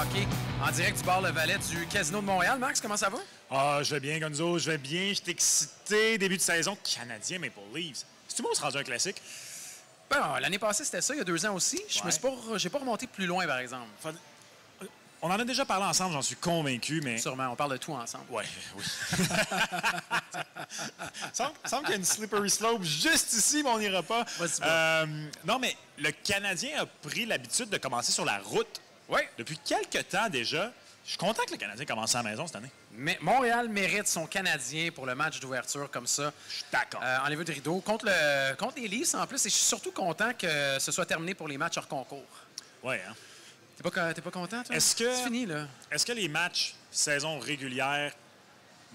hockey en direct du bar Le Valet du Casino de Montréal. Max, comment ça va? Ah, je vais bien, Gonzo, je vais bien. Je suis excité. Début de saison canadien Maple Leafs. C'est-tu bon, se rendre un classique? Ben, l'année passée, c'était ça, il y a 2 ans aussi. J'ai pas remonté plus loin, par exemple. On en a déjà parlé ensemble, j'en suis convaincu, mais... Sûrement, on parle de tout ensemble. Ouais, oui. semble qu'il y a une slippery slope juste ici, mais on n'ira pas. Non, mais le Canadien a pris l'habitude de commencer sur la route. Oui. Depuis quelques temps déjà. Je suis content que le Canadien commence à la maison cette année. Mais Montréal mérite son Canadien pour le match d'ouverture comme ça. Je suis d'accord. Enlevé de rideau. Contre les Leafs, en plus, et je suis surtout content que ce soit terminé pour les matchs hors concours. Oui, hein? T'es pas content, toi? C'est fini, là. Est-ce que les matchs saison régulière,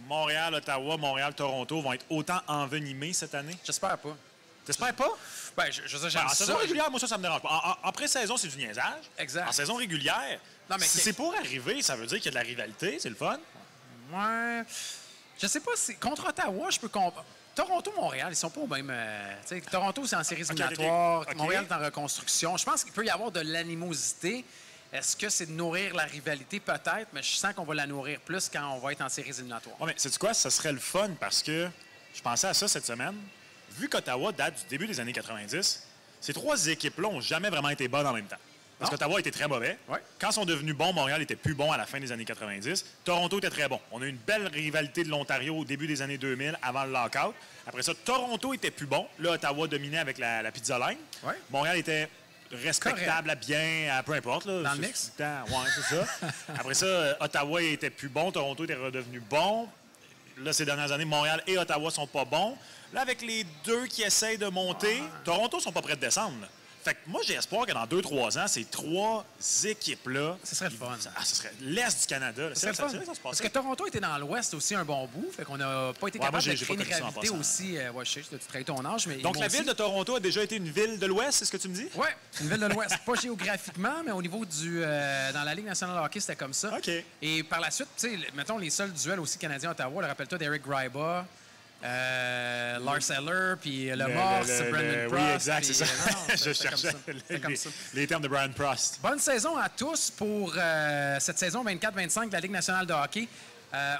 Montréal-Ottawa, Montréal-Toronto, vont être autant envenimés cette année? J'espère pas. T'espères pas? Ben, je veux dire, j'aime En ça. saison régulière, moi, ça me dérange pas. En pré-saison, c'est du niaisage. Exact. En saison régulière, Non, mais si c'est pour arriver, ça veut dire qu'il y a de la rivalité, c'est le fun. Ouais. Je sais pas si. Contre Ottawa, je peux comprendre. Toronto-Montréal, ils sont pas au même. Toronto, c'est en séries éliminatoires. OK. Montréal est en reconstruction. Je pense qu'il peut y avoir de l'animosité. Est-ce que c'est de nourrir la rivalité? Peut-être, mais je sens qu'on va la nourrir plus quand on va être en séries éliminatoires. Ouais, mais sais-tu quoi? Ça serait le fun parce que je pensais à ça cette semaine. Vu qu'Ottawa date du début des années 90, ces 3 équipes-là n'ont jamais vraiment été bonnes en même temps. Parce qu'Ottawa était très mauvais. Ouais. Quand ils sont devenus bons, Montréal était plus bon à la fin des années 90. Toronto était très bon. On a eu une belle rivalité de l'Ontario au début des années 2000, avant le lockout. Après ça, Toronto était plus bon. Là, Ottawa dominait avec la pizza line. Ouais. Montréal était respectable, à bien, à peu importe. Là, dans le mix? Ouais, c'est ça. Après ça, Ottawa était plus bon. Toronto était redevenu bon. Là, ces dernières années, Montréal et Ottawa sont pas bons. Là, avec les 2 qui essayent de monter, Toronto sont pas prêts de descendre. Là. Fait que moi, j'ai espoir que dans 2-3 ans, ces 3 équipes-là... Ce serait le fun. Ce serait l'Est du Canada. C'est le fun. Parce que Toronto était dans l'Ouest aussi un bon bout. Fait qu'on n'a pas été capable de créer une rivalité aussi... je sais, tu trahis ton âge, mais... Donc, la ville de Toronto a déjà été une ville de l'Ouest, c'est ce que tu me dis? Oui, une ville de l'Ouest. Pas géographiquement, mais au niveau du... dans la Ligue nationale de hockey, c'était comme ça. OK. Et par la suite, tu sais, mettons les seuls duels aussi canadiens-Ottawa. Rappelle-toi d'Eric Gryba, Lars Eller, puis le Morse, Brandon Prost. Oui, exact, c'est ça. Je cherchais comme ça. les termes de Brian Prost. Bonne saison à tous pour cette saison 24-25 de la Ligue nationale de hockey.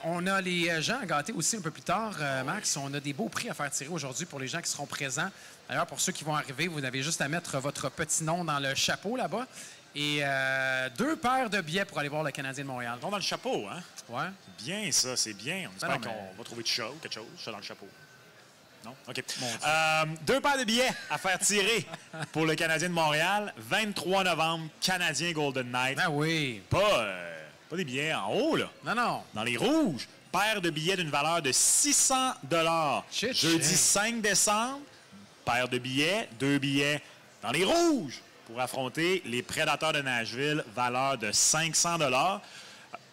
On a les gens à gâter aussi un peu plus tard, Max. On a des beaux prix à faire tirer aujourd'hui pour les gens qui seront présents. D'ailleurs, pour ceux qui vont arriver, vous avez juste à mettre votre petit nom dans le chapeau là-bas. Et 2 paires de billets pour aller voir le Canadien de Montréal. Dans le chapeau, hein? Ouais. C'est bien, ça, c'est bien. On espère qu'on va trouver de chaud, quelque chose, ça dans le chapeau. Non? OK. 2 paires de billets à faire tirer pour le Canadien de Montréal. 23 novembre, Canadien Golden Knight. Ah oui. Pas des billets en haut, là. Non. Dans les rouges. Paire de billets d'une valeur de 600 $. Jeudi 5 décembre, paire de billets, 2 billets dans les rouges pour affronter les Prédateurs de Nashville, valeur de 500 $.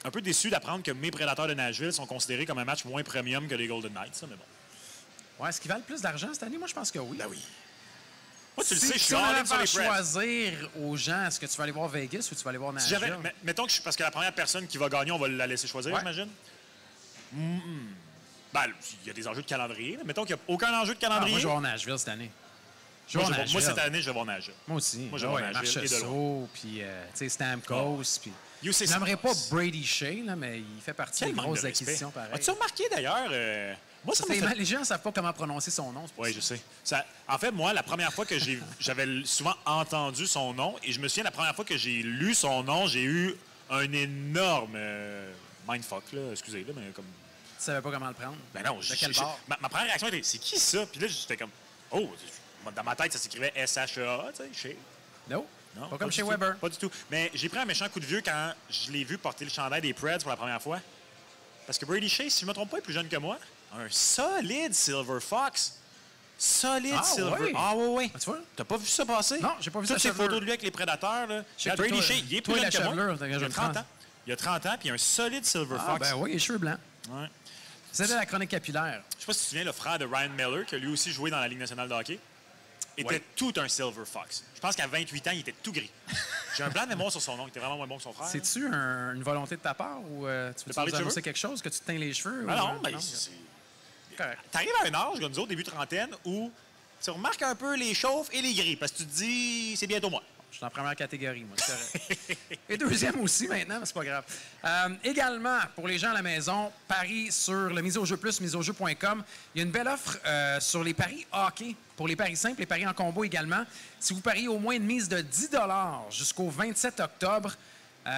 Un peu déçu d'apprendre que mes Prédateurs de Nashville sont considérés comme un match moins premium que les Golden Knights, ça, mais bon. Ouais, est-ce qu'ils valent plus d'argent cette année? Moi, je pense que oui. Ben oui. Moi, tu le sais, je suis si on allé allait sur les faire Preds. choisir aux gens, est-ce que tu vas aller voir Vegas ou tu vas aller voir Nashville? Mettons que parce que la première personne qui va gagner, on va la laisser choisir, j'imagine. Ben, il y a des enjeux de calendrier. Là. Mettons qu'il n'y a aucun enjeu de calendrier. Moi, je vais voir Nashville cette année. Moi, cette année, je vais voir Nashville. Moi aussi. Moi, je vais voir Nashville et de loin. Puis, tu sais, Stamkos. Puis... Je n'aimerais pas Brady Shea, là, mais il fait partie des grosses acquisitions pareilles. As-tu remarqué, d'ailleurs... moi, les gens ne savent pas comment prononcer son nom. Oui, je sais. En fait, moi, la première fois que j'avais souvent entendu son nom, et je me souviens, la première fois que j'ai lu son nom, j'ai eu un énorme mindfuck, là. Excusez, là, mais comme... Tu savais pas comment le prendre? Ben non. De quel bord? Ma première réaction était, c'est qui ça? Puis là, j'étais comme, oh, dans ma tête, ça s'écrivait S-H-E-A, tu sais, chez... Non, pas comme chez tout. Weber. Pas du tout. Mais j'ai pris un méchant coup de vieux quand je l'ai vu porter le chandail des Preds pour la première fois. Parce que Brady Shea, si je ne me trompe pas, est plus jeune que moi. Un solide Silver Fox. Solide Silver. Ouais. Ah oui. Ah, tu vois? T'as pas vu ça passer? Non, j'ai pas vu ça. Toutes ces photos de lui avec les Prédateurs, là. Brady Shea, il est plus jeune que moi. Il a 30 ans. Il a 30 ans, puis il a un solide Silver Fox. Ben oui, les cheveux blancs. Ouais. C'était la chronique capillaire. Je sais pas si tu te souviens, le frère de Ryan Miller, qui a lui aussi joué dans la Ligue nationale de hockey, était tout un Silver Fox. Je pense qu'à 28 ans, il était tout gris. J'ai un blanc de mémoire sur son nom. Il était vraiment moins bon que son frère. C'est-tu une volonté de ta part ou tu veux nous annoncer quelque chose, que tu te teins les cheveux? Non, mais c'est... T'arrives à un âge, Gonzo, début trentaine, où tu remarques un peu les chauves et les gris, parce que tu te dis, c'est bientôt moi. Je suis en première catégorie, moi. C'est correct. Et deuxième aussi maintenant, mais c'est pas grave. Également, pour les gens à la maison, paris sur le mise au jeu plus, miseaujeu.com. Il y a une belle offre sur les paris hockey, pour les paris simples, les paris en combo également. Si vous pariez au moins une mise de 10 $ jusqu'au 27 octobre,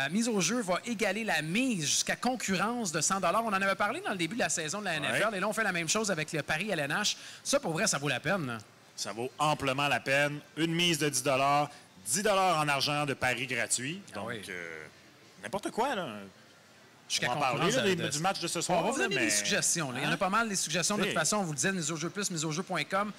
mise au jeu va égaler la mise jusqu'à concurrence de 100 $. On en avait parlé dans le début de la saison de la NFL. Ouais. Et là, on fait la même chose avec le pari LNH. Ça, pour vrai, ça vaut la peine. Là. Ça vaut amplement la peine. Une mise de 10 $, 10 $ en argent de paris gratuit. Donc, n'importe quoi, là. On va en parler du match de ce soir. On va vous donner des suggestions. Là. Il y en a pas mal des suggestions. De toute façon, on vous le disait, mise au jeu plus, miseaujeu.com.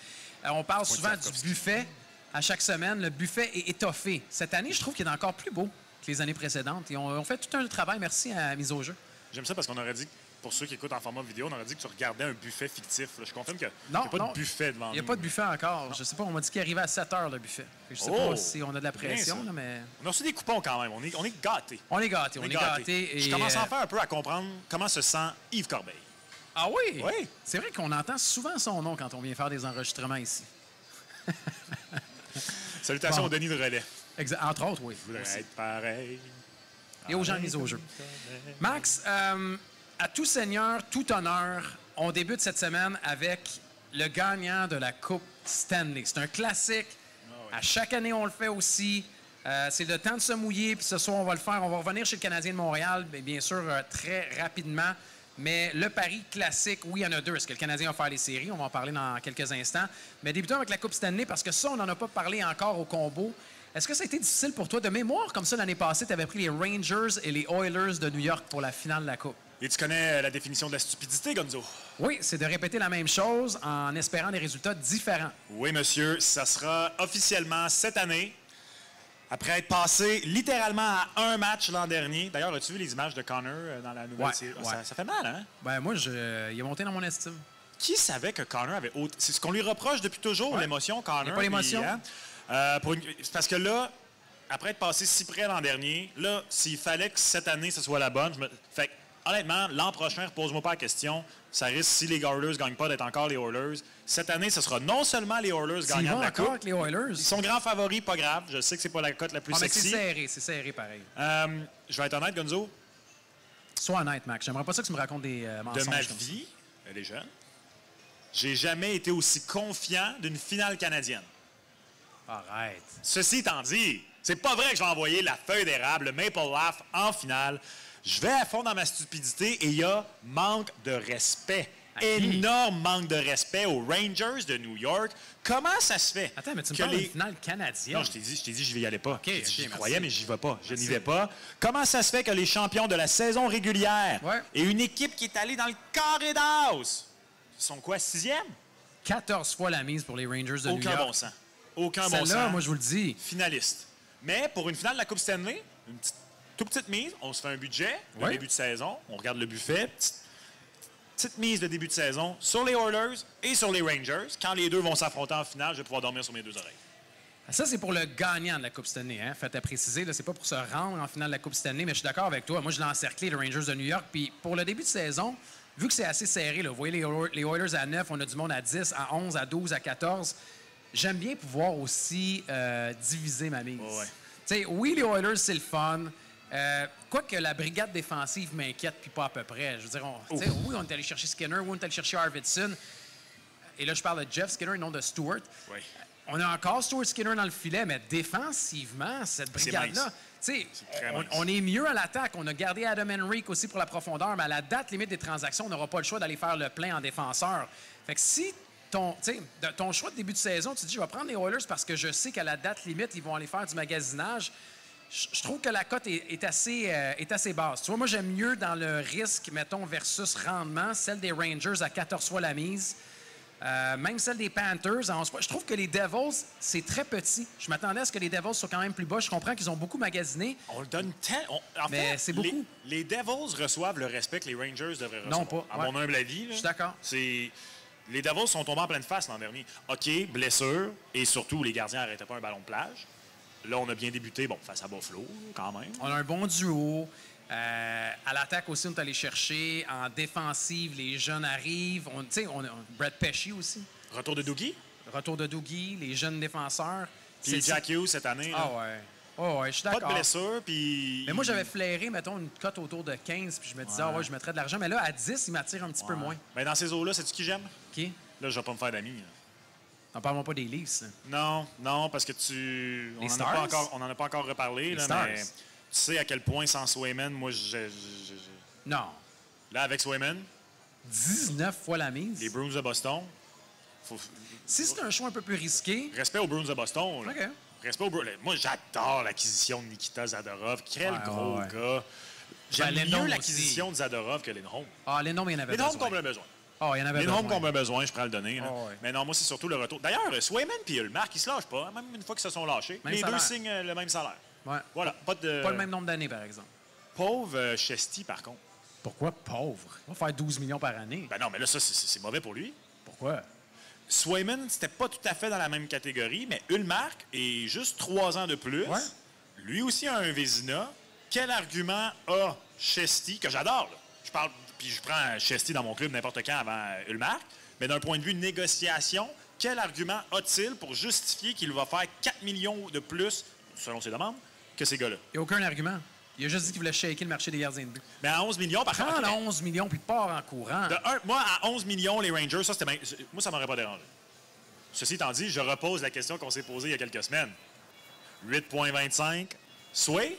On parle souvent du buffet à chaque semaine. Le buffet est étoffé. Cette année, je trouve qu'il est encore plus beau que les années précédentes. Et on fait tout un travail. Merci à Mise au jeu. J'aime ça parce qu'on aurait dit, pour ceux qui écoutent en format vidéo, on aurait dit que tu regardais un buffet fictif. Là. Je confirme qu'il n'y a pas de buffet devant nous. Il n'y a pas de buffet encore. Non. Je sais pas, on m'a dit qu'il arrivait à 7 h le buffet. Je sais pas si on a de la pression, là, mais... On a reçu des coupons quand même. On est gâtés. On est gâtés. Et je commence enfin un peu à comprendre comment se sent Yves Corbeil. Ah oui? Oui. C'est vrai qu'on entend souvent son nom quand on vient faire des enregistrements ici. Salutations au Denis de Relais. Entre autres, oui. Je voudrais être pareil. Et aux gens mis au jeu. Max, à tout seigneur, tout honneur, on débute cette semaine avec le gagnant de la Coupe Stanley. C'est un classique. À chaque année, on le fait aussi. C'est le temps de se mouiller, puis ce soir, on va le faire. On va revenir chez le Canadien de Montréal, bien sûr, très rapidement. Mais le pari classique, oui, il y en a deux. Est-ce que le Canadien va faire les séries? On va en parler dans quelques instants. Mais débutons avec la Coupe Stanley, parce que ça, on n'en a pas parlé encore au combo. Est-ce que ça a été difficile pour toi? De mémoire, comme ça, l'année passée, tu avais pris les Rangers et les Oilers de New York pour la finale de la Coupe. Et tu connais la définition de la stupidité, Gonzo? Oui, c'est de répéter la même chose en espérant des résultats différents. Oui, monsieur. Ça sera officiellement cette année, après être passé littéralement à un match l'an dernier. D'ailleurs, as-tu vu les images de Connor dans la nouvelle série? Ouais. Ça fait mal, hein? Ben moi, il est monté dans mon estime. Qui savait que Connor avait... C'est ce qu'on lui reproche depuis toujours, l'émotion, Connor. Il n'y a pas l'émotion. Parce que là, après être passé si près l'an dernier, là, s'il fallait que cette année, ce soit la bonne, fait honnêtement, l'an prochain, repose-moi pas la question, ça risque, si les Oilers ne gagnent pas, d'être encore les Oilers. Cette année, ce sera non seulement les Oilers gagnant de la Coupe. Avec les Oilers. Ils sont grands favoris, pas grave. Je sais que c'est pas la cote la plus sexy. Mais c'est serré pareil. Je vais être honnête, Gonzo. Sois honnête, Max. J'aimerais pas ça que tu me racontes des mensonges. De ma vie, elle est jeune, j'ai jamais été aussi confiant d'une finale canadienne. Arrête. Ceci étant dit, c'est pas vrai que je vais envoyer la feuille d'érable, le Maple Leaf, en finale. Je vais à fond dans ma stupidité et il y a manque de respect. Énorme manque de respect aux Rangers de New York. Comment ça se fait? Attends, mais tu me parles d'une finale canadienne. Non, je t'ai dit, je n'y allais pas. Okay, j'y croyais, mais j'y vais pas. Je n'y vais pas. Comment ça se fait que les champions de la saison régulière et une équipe qui est allée dans le carré d'as sont quoi, 6e? 14 fois la mise pour les Rangers de New York. Aucun bon sens. Aucun bon sens. Celle-là, moi, je vous le dis. Finaliste. Mais pour une finale de la Coupe Stanley, une toute petite mise, on se fait un budget, le début de saison, on regarde le buffet, petite mise de début de saison sur les Oilers et sur les Rangers. Quand les deux vont s'affronter en finale, je vais pouvoir dormir sur mes deux oreilles. Ça, c'est pour le gagnant de la Coupe Stanley. Hein? Faites à préciser, c'est pas pour se rendre en finale de la Coupe Stanley, mais je suis d'accord avec toi. Moi, je l'ai encerclé, les Rangers de New York. Puis pour le début de saison, vu que c'est assez serré, là, vous voyez les Oilers à 9, on a du monde à 10, à 11, à 12, à 14. J'aime bien pouvoir aussi diviser ma mise. Oui, les Oilers, c'est le fun. Quoique la brigade défensive m'inquiète, puis pas à peu près. Je veux dire, oui, on est allé chercher Skinner, oui, on est allé chercher Arvidsson. Et là, je parle de Jeff Skinner et non de Stewart. Oui. On a encore Stuart Skinner dans le filet, mais défensivement, cette brigade-là, on est mieux à l'attaque. On a gardé Adam Henrique aussi pour la profondeur, mais à la date limite des transactions, on n'aura pas le choix d'aller faire le plein en défenseur. Fait que si ton choix de début de saison, tu te dis, je vais prendre les Oilers parce que je sais qu'à la date limite, ils vont aller faire du magasinage. Je trouve que la cote est assez basse. Tu vois, moi, j'aime mieux dans le risque, mettons, versus rendement, celle des Rangers à 14 fois la mise. Même celle des Panthers à 11 fois. Je trouve que les Devils, c'est très petit. Je m'attendais à ce que les Devils soient quand même plus bas. Je comprends qu'ils ont beaucoup magasiné. On le donne mais c'est beaucoup. Les Devils reçoivent le respect que les Rangers devraient recevoir. Non, pas. À mon humble avis. Je suis d'accord. Les Devils sont tombés en pleine face l'an dernier. OK, blessure, et surtout, les gardiens n'arrêtaient pas un ballon de plage. Là, on a bien débuté, face à Buffalo, quand même. On a un bon duo. À l'attaque aussi, on est allé chercher. En défensive, les jeunes arrivent. On a Brett Pesci aussi. Retour de Dougie. Les jeunes défenseurs. Puis Jack Hughes, cette année, là, Ah ouais. Oh, ouais, je suis d'accord. pas de blessure, puis... Mais moi, j'avais flairé, mettons, une cote autour de 15, puis je me disais, ah ouais, je mettrais de l'argent. Mais là, à 10, il m'attire un petit peu moins. Ben, dans ces eaux-là, sais-tu qui j'aime? Qui? Là, je vais pas me faire d'amis. N'en parlons pas des Leafs. Non, parce que tu... Les On Stars? n'en a pas encore reparlé, là, mais tu sais à quel point, sans Swayman, moi, Non. Là, avec Swayman... 19 fois la mise. Les Bruins de Boston... Si c'est un choix un peu plus risqué... Respect aux Bruins de Boston. Là. OK. Respect aux Bruins. Moi, j'adore l'acquisition de Nikita Zadorov. Quel gros gars. J'aime mieux l'acquisition de Zadorov que Lindholm. Ah, Lindholm, il y en avait besoin. Lindholm qu'on a besoin. Ah, il y en avait Lindholm besoin. qu'on a besoin, je prends le donner. Ouais. Mais non, moi, c'est surtout le retour. D'ailleurs, Swayman et Ulmark, ils se lâchent pas, même une fois qu'ils se sont lâchés. Même les salaire. deux signent le même salaire. Ouais. Voilà. Pas le même nombre d'années, par exemple. Pauvre Chesty, par contre. Pourquoi pauvre? Il va faire 12 millions par année. Ben non, mais là, ça, c'est mauvais pour lui. Pourquoi? Swayman, c'était pas tout à fait dans la même catégorie, mais Ulmark est juste 3 ans de plus. Ouais. Lui aussi a un Vézina. Quel argument a Chesty, que j'adore, là. Je parle, puis je prends Chesty dans mon club n'importe quand avant Ulmark, mais d'un point de vue négociation, quel argument a-t-il pour justifier qu'il va faire 4 millions de plus, selon ses demandes, que ces gars-là? Il n'y a aucun argument. Il a juste dit qu'il voulait shaker le marché des gardiens de but. Mais à 11 millions, par contre... Quand à 11 millions, puis part en courant... Moi, à 11 millions, les Rangers, ça, moi, ça m'aurait pas dérangé. Ceci étant dit, je repose la question qu'on s'est posée il y a quelques semaines. 8,25 Sway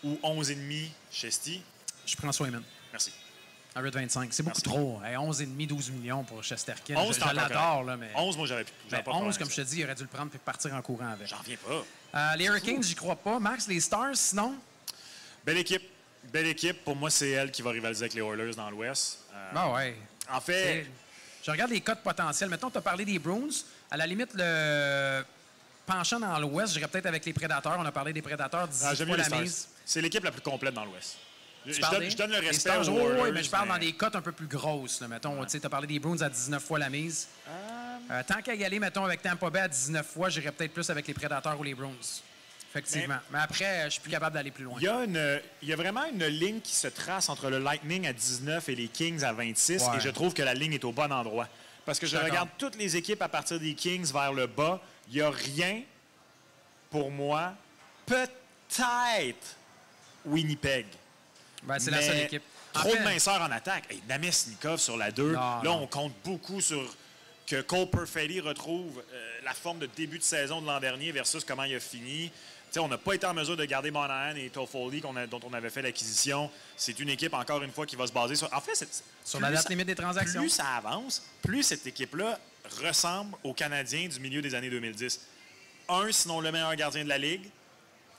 ou 11,5 Chesty? Je prends Swayman. Merci. À 8,25. C'est beaucoup trop. Hey, 11,5, 12 millions pour Chesterkin. 11, je l'adore, là, mais... 11, moi, j'avais pas 11, comme je te dis, il aurait dû le prendre et partir en courant avec. J'en reviens pas. Les Hurricanes, j'y crois pas. Max, les Stars, sinon? Belle équipe. Belle équipe. Pour moi, c'est elle qui va rivaliser avec les Oilers dans l'Ouest. Ah ouais. En fait... Je regarde les cotes potentielles. Mettons, tu as parlé des Bruins. À la limite, le penchant dans l'Ouest, j'irais peut-être avec les Prédateurs. On a parlé des Prédateurs, 10 fois la mise. C'est l'équipe la plus complète dans l'Ouest. Je donne le les respect Stars, aux Oilers. Oui, mais je parle dans des cotes un peu plus grosses. Là, mettons, tu as parlé des Bruins à 19 fois la mise. Tant qu'à y aller, mettons, avec Tampa Bay à 19 fois, j'irais peut-être plus avec les Prédateurs ou les Bruins. Effectivement. Mais après, je suis plus capable d'aller plus loin. Il y a vraiment une ligne qui se trace entre le Lightning à 19 et les Kings à 26. Ouais. Et je trouve que la ligne est au bon endroit. Parce que je regarde toutes les équipes à partir des Kings vers le bas. Il n'y a rien, pour moi, peut-être Winnipeg. Ben, c'est la seule équipe. Trop de minceur en attaque. Hey, Namestnikov sur la 2. On compte beaucoup sur que Cole Perfetti retrouve la forme de début de saison de l'an dernier versus comment il a fini. T'sais, on n'a pas été en mesure de garder Monahan et Toffoli dont on avait fait l'acquisition. C'est une équipe, encore une fois, qui va se baser sur... En fait, sur la date limite des transactions. Plus ça avance, plus cette équipe-là ressemble aux Canadiens du milieu des années 2010. Un, sinon le meilleur gardien de la Ligue.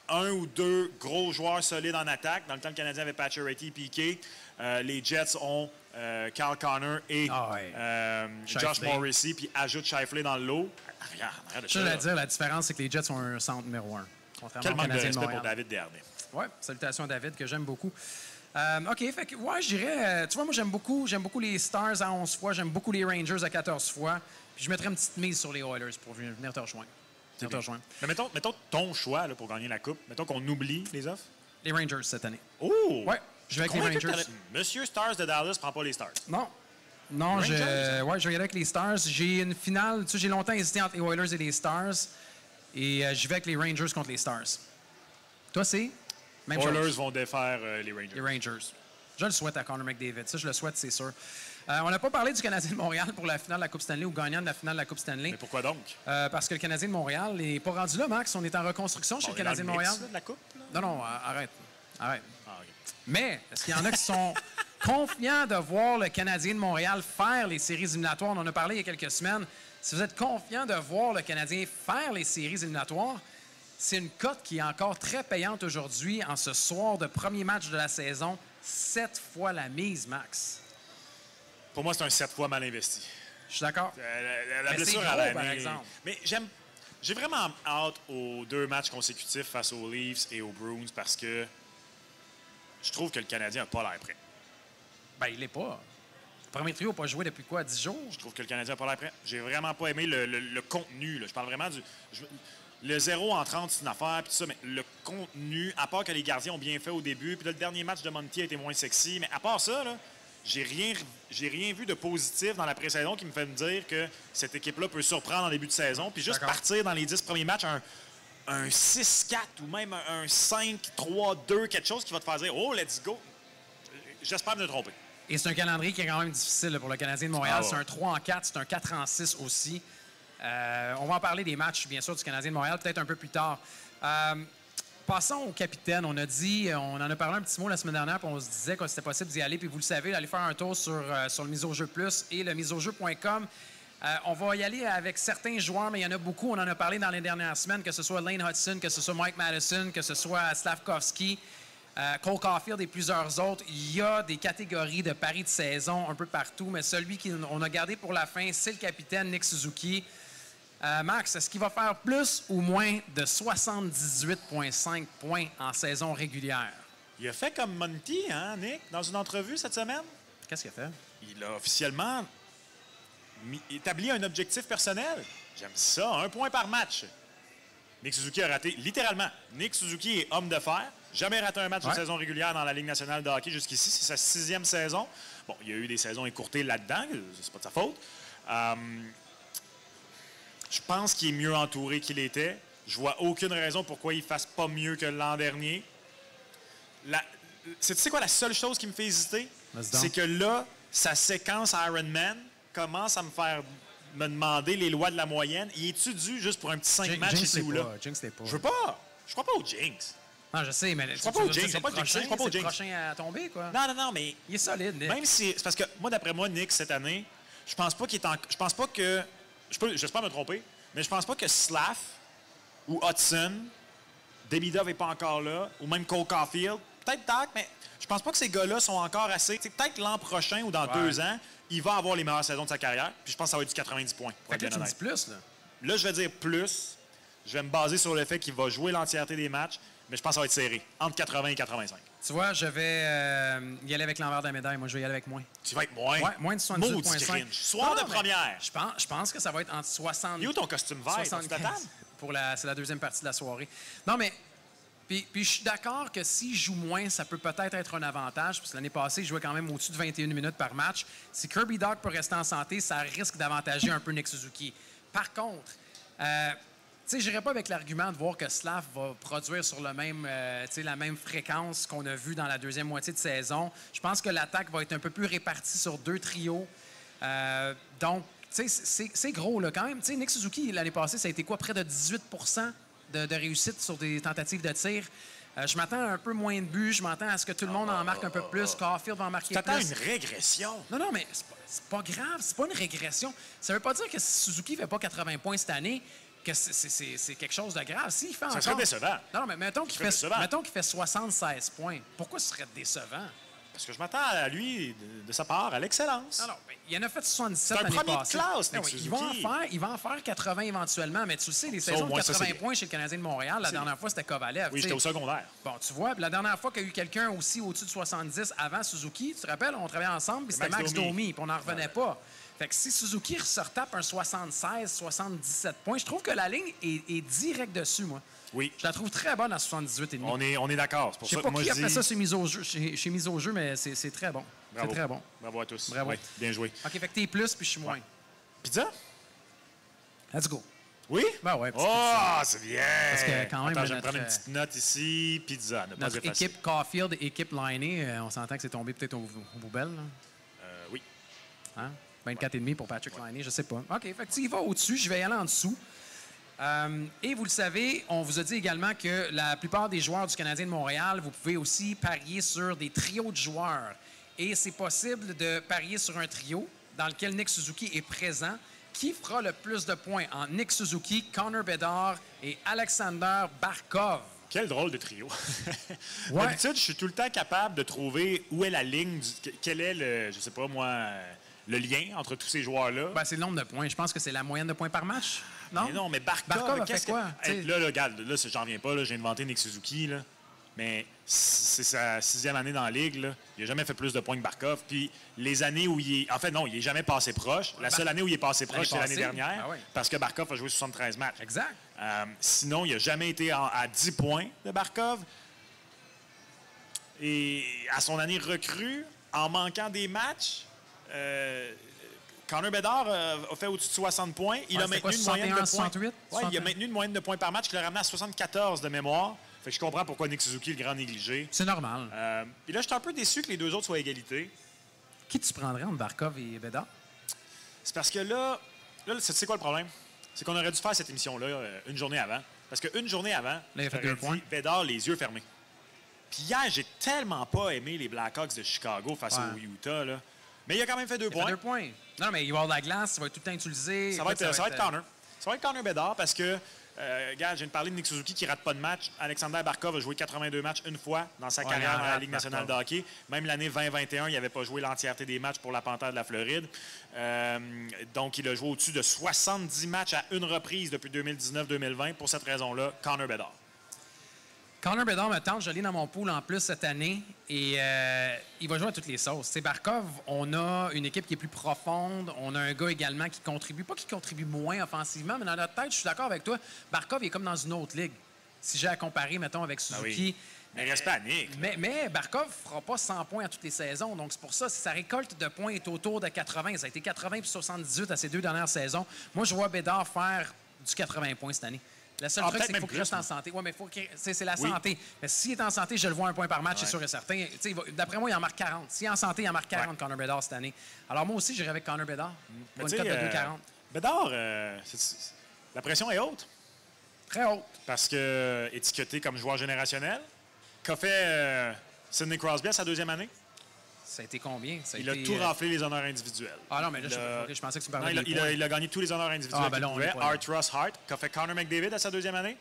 Un ou deux gros joueurs solides en attaque. Dans le temps, le Canadien avait Pacioretty et Piquet. Les Jets ont Kyle Connor et Josh Morrissey, puis ajoute Scheifele dans le lot. Je voulais dire, la différence, c'est que les Jets ont un centre numéro 1. Quel manque de respect pour David Desharnais. Oui, salutations à David, que j'aime beaucoup. OK, fait que, ouais, je dirais... tu vois, moi, j'aime beaucoup les Stars à 11 fois. J'aime beaucoup les Rangers à 14 fois. Puis je mettrais une petite mise sur les Oilers pour venir te rejoindre. Mais mettons ton choix là, pour gagner la Coupe. Mettons qu'on oublie les offres. Les Rangers cette année. Oh! Ouais, je vais avec les Rangers. Monsieur Stars de Dallas prend pas les Stars. Non, je vais regarder avec les Stars. J'ai une finale. Tu sais, j'ai longtemps hésité entre les Oilers et les Stars. Et je vais avec les Rangers contre les Stars. Toi, c'est? Même Oilers chose. vont défaire les Rangers. Les Rangers. Je le souhaite à Connor McDavid. Ça, je le souhaite, c'est sûr. On n'a pas parlé du Canadien de Montréal pour la finale de la Coupe Stanley ou gagnant de la finale de la Coupe Stanley. Mais pourquoi donc? Parce que le Canadien de Montréal n'est pas rendu là, Max. On est en reconstruction chez le Canadien de Montréal. De la coupe, là? Non, arrête. Ah, okay. Mais est-ce qu'il y en a qui sont confiants de voir le Canadien de Montréal faire les séries éliminatoires? On en a parlé il y a quelques semaines. Si vous êtes confiant de voir le Canadien faire les séries éliminatoires, c'est une cote qui est encore très payante aujourd'hui en ce soir de premier match de la saison. 7 fois la mise, Max. Pour moi, c'est un 7 fois mal investi. Je suis d'accord. La blessure à l'année, par exemple. Mais j'ai vraiment hâte aux 2 matchs consécutifs face aux Leafs et aux Bruins parce que je trouve que le Canadien n'a pas l'air prêt. Ben, il l'est pas. Le premier trio n'a pas joué depuis quoi, 10 jours? Je trouve que le Canadien n'a pas l'air prêt. J'ai vraiment pas aimé le contenu. Là. Je parle vraiment du... Le 0 en 30, c'est une affaire, puis tout ça, mais le contenu, à part que les gardiens ont bien fait au début, puis là, le dernier match de Monty a été moins sexy, mais à part ça, là, j'ai rien vu de positif dans la pré-saison qui me fait me dire que cette équipe-là peut surprendre en début de saison. Puis juste partir dans les 10 premiers matchs, un 6-4 ou même un 5-3-2, quelque chose qui va te faire dire « Oh, let's go! » J'espère me tromper. Et c'est un calendrier qui est quand même difficile là, pour le Canadien de Montréal. C'est un 3-4, c'est un 4-6 aussi. On va en parler des matchs, bien sûr, du Canadien de Montréal, peut-être un peu plus tard. Passons au capitaine. On en a parlé un petit mot la semaine dernière, puis on se disait que c'était possible d'y aller. Puis vous le savez, allez faire un tour sur le Mise au Jeu Plus et le miseaujeu.com. On va y aller avec certains joueurs, mais il y en a beaucoup. On en a parlé dans les dernières semaines, que ce soit Lane Hudson, que ce soit Mike Madison, que ce soit Slafkovsky, Cole Caulfield et plusieurs autres. Il y a des catégories de paris de saison un peu partout, mais celui qu'on a gardé pour la fin, c'est le capitaine Nick Suzuki. Max, est-ce qu'il va faire plus ou moins de 78,5 points en saison régulière? Il a fait comme Monty, hein, Nick, dans une entrevue cette semaine? Qu'est-ce qu'il a fait? Il a officiellement établi un objectif personnel. J'aime ça, 1 point par match. Nick Suzuki a raté, littéralement. Nick Suzuki est homme de fer. Jamais raté un match de saison régulière dans la Ligue nationale de hockey jusqu'ici. C'est sa 6e saison. Bon, il y a eu des saisons écourtées là-dedans. C'est pas de sa faute. Je pense qu'il est mieux entouré qu'il était. Je vois aucune raison pourquoi il ne fasse pas mieux que l'an dernier. Tu sais quoi, la seule chose qui me fait hésiter? C'est que là, sa séquence Ironman commence à me demander les lois de la moyenne. Il est-tu dû juste pour un petit 5 matchs ici ou là? Jinx l'est pas. Je veux pas. Je crois pas au Jinx. Non, je sais, mais je crois pas au Jinx. C'est le prochain à tomber, quoi. Non, mais... Il est solide, Nick. Même si... C'est parce que, moi, d'après moi, Nick, cette année, je pense pas qu'il est en... Je pense pas que... J'espère me tromper, mais je pense pas que Slav ou Hudson, Demidov n'est pas encore là, ou même Cole Caulfield, peut-être Dak, mais je pense pas que ces gars-là sont encore assez... Peut-être l'an prochain ou dans 2 ans, il va avoir les meilleures saisons de sa carrière, puis je pense que ça va être du 90 points. Fait que là, tu me dis plus, là. Là, je vais dire plus. Je vais me baser sur le fait qu'il va jouer l'entièreté des matchs, mais je pense que ça va être serré, entre 80 et 85. Tu vois, je vais y aller avec l'envers de la médaille. Moi, je vais y aller avec moins. Tu vas être moins? Ouais, moins de 78,5. Soir de première. Je pense que ça va être entre 60... Il est où ton costume vert? 75. C'est la deuxième partie de la soirée. Non, mais... Puis je suis d'accord que s'il joue moins, ça peut peut-être être un avantage, parce que l'année passée, il jouait quand même au-dessus de 21 minutes par match. Si Kirby Dach peut rester en santé, ça risque d'avantager un peu Nick Suzuki. Par contre, je n'irai pas avec l'argument de voir que Slav va produire sur la même fréquence qu'on a vu dans la deuxième moitié de saison. Je pense que l'attaque va être un peu plus répartie sur 2 trios. Donc, c'est gros, là, quand même. Nick Suzuki, l'année passée, ça a été quoi? Près de 18 de réussite sur des tentatives de tir. Je m'attends à un peu moins de buts. Je m'attends à ce que tout le monde en marque un peu plus. Caulfield va en marquer plus. Tu attends une régression? Non, mais c'est pas grave. C'est pas une régression. Ça veut pas dire que si Suzuki ne fait pas 80 points cette année, que c'est quelque chose de grave. S'il fait ça serait décevant. Non, mais mettons qu'il fait 76 points. Pourquoi ce serait décevant? Parce que je m'attends à lui, de sa part, à l'excellence. Non, il en a fait 77 l'année passée. C'est un premier de classe, Nick Suzuki. Il va en faire 80 éventuellement, mais tu le sais, les saisons de 80 points chez le Canadien de Montréal, la dernière fois, c'était Kovalev. Oui, j'étais au secondaire. Bon, tu vois, la dernière fois qu'il y a eu quelqu'un aussi au-dessus de 70 avant Suzuki, tu te rappelles, on travaillait ensemble, puis c'était Max Domi, puis on n'en revenait pas. Fait que si Suzuki se retape un 76, 77 points, je trouve que la ligne est direct dessus, moi. Oui. Je la trouve très bonne à 78,5. On est d'accord. Je sais pas qui a fait ça chez Mise au Jeu, mais c'est très bon. Bravo. C'est très bon. Bravo à tous. Bravo. Oui, bien joué. OK, fait que t'es plus, puis je suis moins. Pizza? Let's go. Oui? Ben ouais. Oh, c'est bien! Parce que quand même, attends, je vais prendre une petite note ici. Pizza, ne pas notre équipe Caulfield et équipe Liney, on s'entend que c'est tombé peut-être aux poubelles. Oui. Hein? 24,5 pour Patrick Liney, je sais pas. OK, fait que tu y vas au-dessus, je vais y aller en dessous. Et vous le savez, on vous a dit également que la plupart des joueurs du Canadien de Montréal, vous pouvez aussi parier sur des trios de joueurs. Et c'est possible de parier sur un trio dans lequel Nick Suzuki est présent. Qui fera le plus de points entre Nick Suzuki, Connor Bedard et Alexander Barkov? Quel drôle de trio. D'habitude, je suis tout le temps capable de trouver où est la ligne, quel est le, je sais pas moi, le lien entre tous ces joueurs-là. Ben, c'est le nombre de points. Je pense que c'est la moyenne de points par match. Non? Mais non, mais Barkov a fait quoi? Là, regarde, là, j'en reviens pas. J'ai inventé Nick Suzuki, là. Mais c'est sa 6e année dans la Ligue. Là. Il n'a jamais fait plus de points que Barkov. Puis les années où il est... En fait, non, il n'est jamais passé proche. La seule année où il est passé proche, c'est l'année dernière. Ah oui. Parce que Barkov a joué 73 matchs. Exact. Sinon, il n'a jamais été à 10 points de Barkov. Et à son année recrue, en manquant des matchs, Connor Bedard a fait au-dessus de 60 points. Il a maintenu une moyenne de points. 68? Ouais, il a maintenu une moyenne de points par match qui l'a ramené à 74 de mémoire. Fait que je comprends pourquoi Nick Suzuki est le grand négligé. C'est normal. Puis là, je suis un peu déçu que les deux autres soient à égalité. Qui tu prendrais entre Barkov et Bedard? C'est parce que là c'est quoi le problème? C'est qu'on aurait dû faire cette émission-là une journée avant. Parce qu'une journée avant, là, il a fait 2 points. Bedard, les yeux fermés. Puis hier, j'ai tellement pas aimé les Blackhawks de Chicago face au Utah. Là. Mais il a quand même fait 2 points. Il a fait 2 points. Non, mais il va avoir de la glace, il va être tout le temps utilisé. Ça va être Connor. Ça va être Connor Bedard parce que, regarde, je viens de parler de Nick Suzuki qui rate pas de match. Alexander Barkov a joué 82 matchs une fois dans sa carrière dans la Ligue nationale de hockey. Même l'année 2021, il n'avait pas joué l'entièreté des matchs pour la Panthère de la Floride. Donc, il a joué au-dessus de 70 matchs à une reprise depuis 2019-2020. Pour cette raison-là, Connor Bedard. Connor Bedard me tente, je l'ai dans mon pool en plus cette année et il va jouer à toutes les sauces. C'est Barkov, on a une équipe qui est plus profonde, on a un gars également qui contribue, pas qui contribue moins offensivement, mais dans notre tête, je suis d'accord avec toi, Barkov est comme dans une autre ligue. Si j'ai à comparer, mettons, avec Suzuki. Mais reste pas à Nick. Mais Barkov ne fera pas 100 points à toutes les saisons. Donc, c'est pour ça, si sa récolte de points est autour de 80, ça a été 80 puis 78 à ces 2 dernières saisons. Moi, je vois Bedard faire du 80 points cette année. Le seul truc, c'est qu'il faut qu'il reste en santé. Oui, mais c'est la santé. Mais s'il est en santé, je le vois 1 point par match, c'est sûr et certain. D'après moi, il en marque 40. S'il est en santé, il en marque 40, Connor Bedard, cette année. Alors, moi aussi, j'irai avec Connor Bedard. Pour une cote de 2,40. Bedard, la pression est haute. Très haute. Parce que étiqueté comme joueur générationnel, qu'a fait Sidney Crosby à sa 2e année? Ça a été combien? Il a tout raflé les honneurs individuels. Ah non, mais là, je pensais que tu me parlais de il a gagné tous les honneurs individuels qu'il pouvait. Art Ross Hart, qu'a fait Connor McDavid à sa 2e année.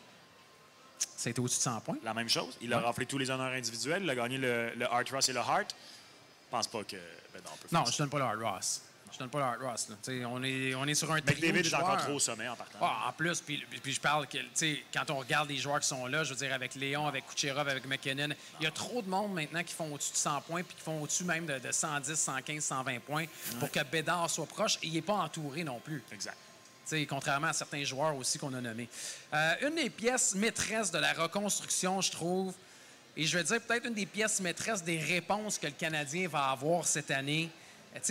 Ça a été au-dessus de 100 points. La même chose. Il a raflé tous les honneurs individuels. Il a gagné le Art Ross et le Hart. Je pense pas que Bedard peut faire ça. Non, je donne pas le Art Ross. Je donne pas le Art Ross. On est sur un trio McDavid de est encore trop au sommet en partant. En plus, puis je parle que, quand on regarde les joueurs qui sont là, je veux dire, avec Léon, avec Kucherov, avec McKinnon, il y a trop de monde maintenant qui font au-dessus de 100 points puis qui font au-dessus même de 110, 115, 120 points pour que Bedard soit proche et il n'est pas entouré non plus. Exact. Contrairement à certains joueurs aussi qu'on a nommés. Une des pièces maîtresses de la reconstruction, je trouve, et je vais dire peut-être une des pièces maîtresses des réponses que le Canadien va avoir cette année.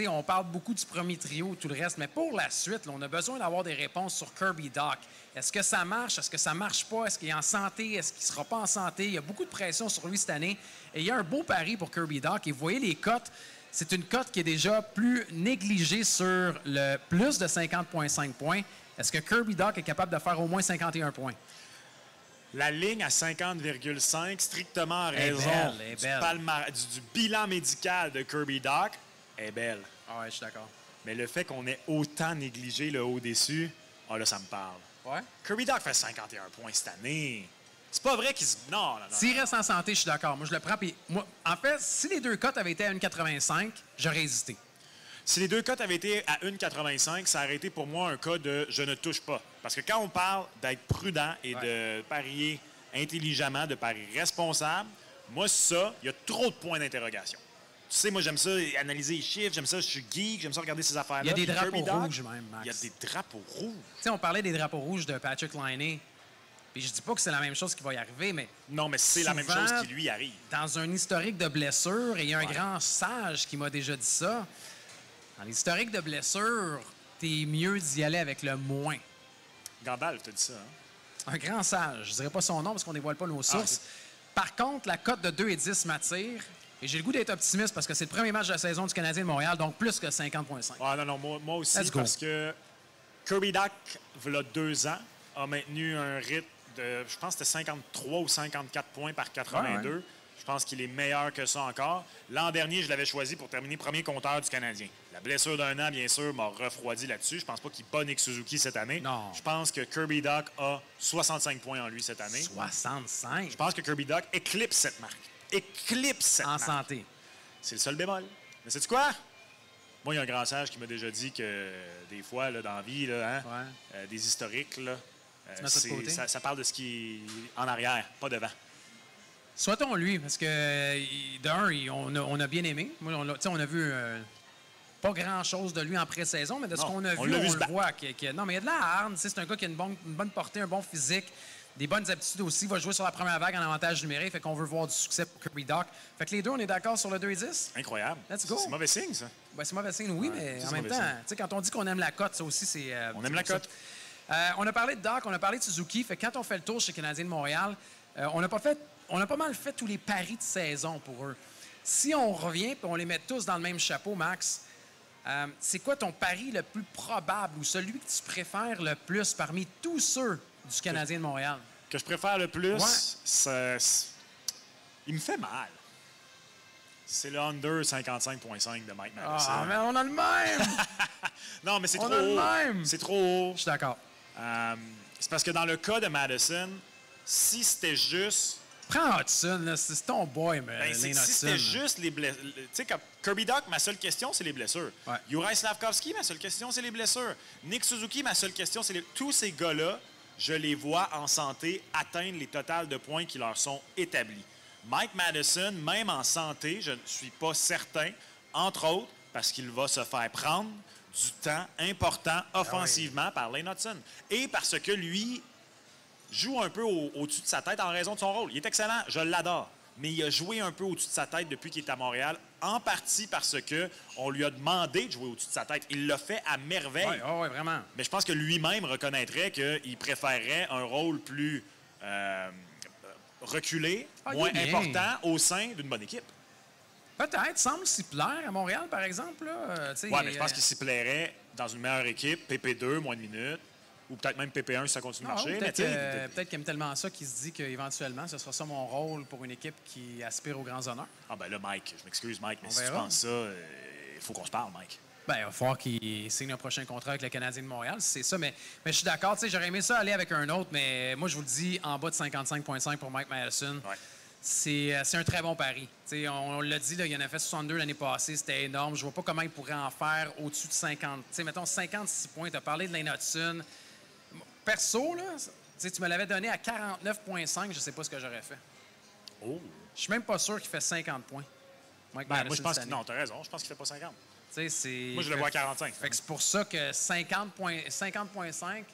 On parle beaucoup du premier trio et tout le reste, mais pour la suite, là, on a besoin d'avoir des réponses sur Kirby Dach. Est-ce que ça marche? Est-ce que ça marche pas? Est-ce qu'il est en santé? Est-ce qu'il ne sera pas en santé? Il y a beaucoup de pression sur lui cette année. Et il y a un beau pari pour Kirby Dach. Et vous voyez les cotes. C'est une cote qui est déjà plus négligée sur le plus de 50,5 points. Est-ce que Kirby Dach est capable de faire au moins 51 points? La ligne à 50,5, strictement en raison du bilan médical de Kirby Dach, est belle. Ah ouais, je suis d'accord. Mais le fait qu'on ait autant négligé le haut déçu, là, ça me parle. Ouais? Kirby Dach fait 51 points cette année. C'est pas vrai qu'il se... Non. S'il reste en santé, je suis d'accord. Moi, je le prends. Puis moi, en fait, si les 2 cotes avaient été à 1,85, j'aurais hésité. Si les 2 cotes avaient été à 1,85, ça aurait été pour moi un cas de « je ne touche pas ». Parce que quand on parle d'être prudent et de parier intelligemment, de parier responsable, moi, ça, il y a trop de points d'interrogation. Tu sais, moi, j'aime ça analyser les chiffres, j'aime ça, je suis geek, j'aime ça regarder ces affaires-là. Il y a des drapeaux rouges même, Max. Il y a des drapeaux rouges. Tu sais, on parlait des drapeaux rouges de Patrick Laine. Puis je dis pas que c'est la même chose qui va y arriver, mais... Non, mais c'est la même chose qui lui arrive. Dans un historique de blessures, et il y a un grand sage qui m'a déjà dit ça, dans l'historique de blessures, t'es mieux d'y aller avec le moins. Gandalf t'a dit ça, hein? Un grand sage. Je dirais pas son nom parce qu'on dévoile pas nos sources. Par contre, la cote de 2,10 m'attire. Et j'ai le goût d'être optimiste parce que c'est le premier match de la saison du Canadien de Montréal, donc plus que 50,5. Ah non, moi aussi, parce que Kirby Dach, il y a 2 ans, a maintenu un rythme de, je pense que c'était 53 ou 54 points par 82. Ouais. Je pense qu'il est meilleur que ça encore. L'an dernier, je l'avais choisi pour terminer premier compteur du Canadien. La blessure d'1 an, bien sûr, m'a refroidi là-dessus. Je pense pas qu'il bat Nick Suzuki cette année. Non. Je pense que Kirby Dach a 65 points en lui cette année. 65? Je pense que Kirby Dach éclipse cette marque. En santé. C'est le seul bémol. Mais sais-tu quoi? Moi, il y a un grand sage qui m'a déjà dit que des fois, là, dans la vie, là, des historiques, là, ça parle de ce qui est en arrière, pas devant. Souhaitons-lui, parce que d'un, on a bien aimé. Moi, on a vu pas grand-chose de lui en pré-saison, mais de ce qu'on a vu, on le voit. Non, mais il y a de la hargne. C'est un gars qui a une bonne portée, un bon physique. des bonnes aptitudes aussi. Il va jouer sur la première vague en avantage numérique. Fait qu'on veut voir du succès pour Kirby Dach. Fait que les deux, on est d'accord sur le 2-10? Incroyable. Let's go. C'est mauvais signe, ça. Ben, c'est mauvais signe, oui, mais en même temps, quand on dit qu'on aime la cote, ça aussi, c'est... on aime la cote. On a parlé de Dach, on a parlé de Suzuki. Fait que quand on fait le tour chez Canadien de Montréal, on a pas mal fait tous les paris de saison pour eux. Si on revient et on les met tous dans le même chapeau, Max, c'est quoi ton pari le plus probable ou celui que tu préfères le plus parmi tous ceux du Canadien de Montréal? Que je préfère le plus, il me fait mal. C'est le under 55.5 de Mike Matheson. Ah, mais on a le même! Non, mais c'est trop haut. On a le même! C'est trop haut. Je suis d'accord. C'est parce que dans le cas de Madison, si c'était juste... Prends Hudson, là, c'est ton boy, mais si c'était juste les blessures... Tu sais, comme Kirby Dach, ma seule question, c'est les blessures. Ouais. Juraj Slafkovský, ma seule question, c'est les blessures. Nick Suzuki, ma seule question, c'est tous ces gars-là, je les vois en santé atteindre les totals de points qui leur sont établis. Mike Matheson, même en santé, je ne suis pas certain, entre autres, parce qu'il va se faire prendre du temps important offensivement par Lane Hudson. Et parce que lui joue un peu au-dessus de sa tête en raison de son rôle. Il est excellent, je l'adore. Mais il a joué un peu au-dessus de sa tête depuis qu'il est à Montréal, en partie parce qu'on lui a demandé de jouer au-dessus de sa tête. Il l'a fait à merveille. Oui, vraiment. Mais je pense que lui-même reconnaîtrait qu'il préférerait un rôle plus reculé, moins important au sein d'une bonne équipe. Peut-être, semble s'y plaire à Montréal, par exemple. Oui, mais je pense qu'il s'y plairait dans une meilleure équipe, PP2, moins de minutes, ou peut-être même PP1 si ça continue de marcher. Peut-être qu'il aime tellement ça qu'il se dit qu'éventuellement, ce sera ça mon rôle pour une équipe qui aspire aux grands honneurs. Ah ben là, Mike, je m'excuse, Mike, mais si tu penses ça, il faut qu'on se parle, Mike. Ben, il va falloir qu'il signe un prochain contrat avec le Canadien de Montréal, c'est ça. Mais je suis d'accord, j'aurais aimé ça aller avec un autre, mais moi, je vous le dis, en bas de 55,5 pour Mike Matheson. Ouais. C'est un très bon pari. On l'a dit, là, il en a fait 62 l'annie passée, c'était énorme. Je vois pas comment il pourrait en faire au-dessus de 50. Mettons 56 points. Tu as parlé de Lane Hudson. Perso, là, tu me l'avais donné à 49,5, je sais pas ce que j'aurais fait. Oh! Je suis même pas sûr qu'il fait 50 points. Mike moi, je pense que non, tu as raison. Je pense qu'il fait pas 50. Moi, je le vois à 45. C'est pour ça que 50,5...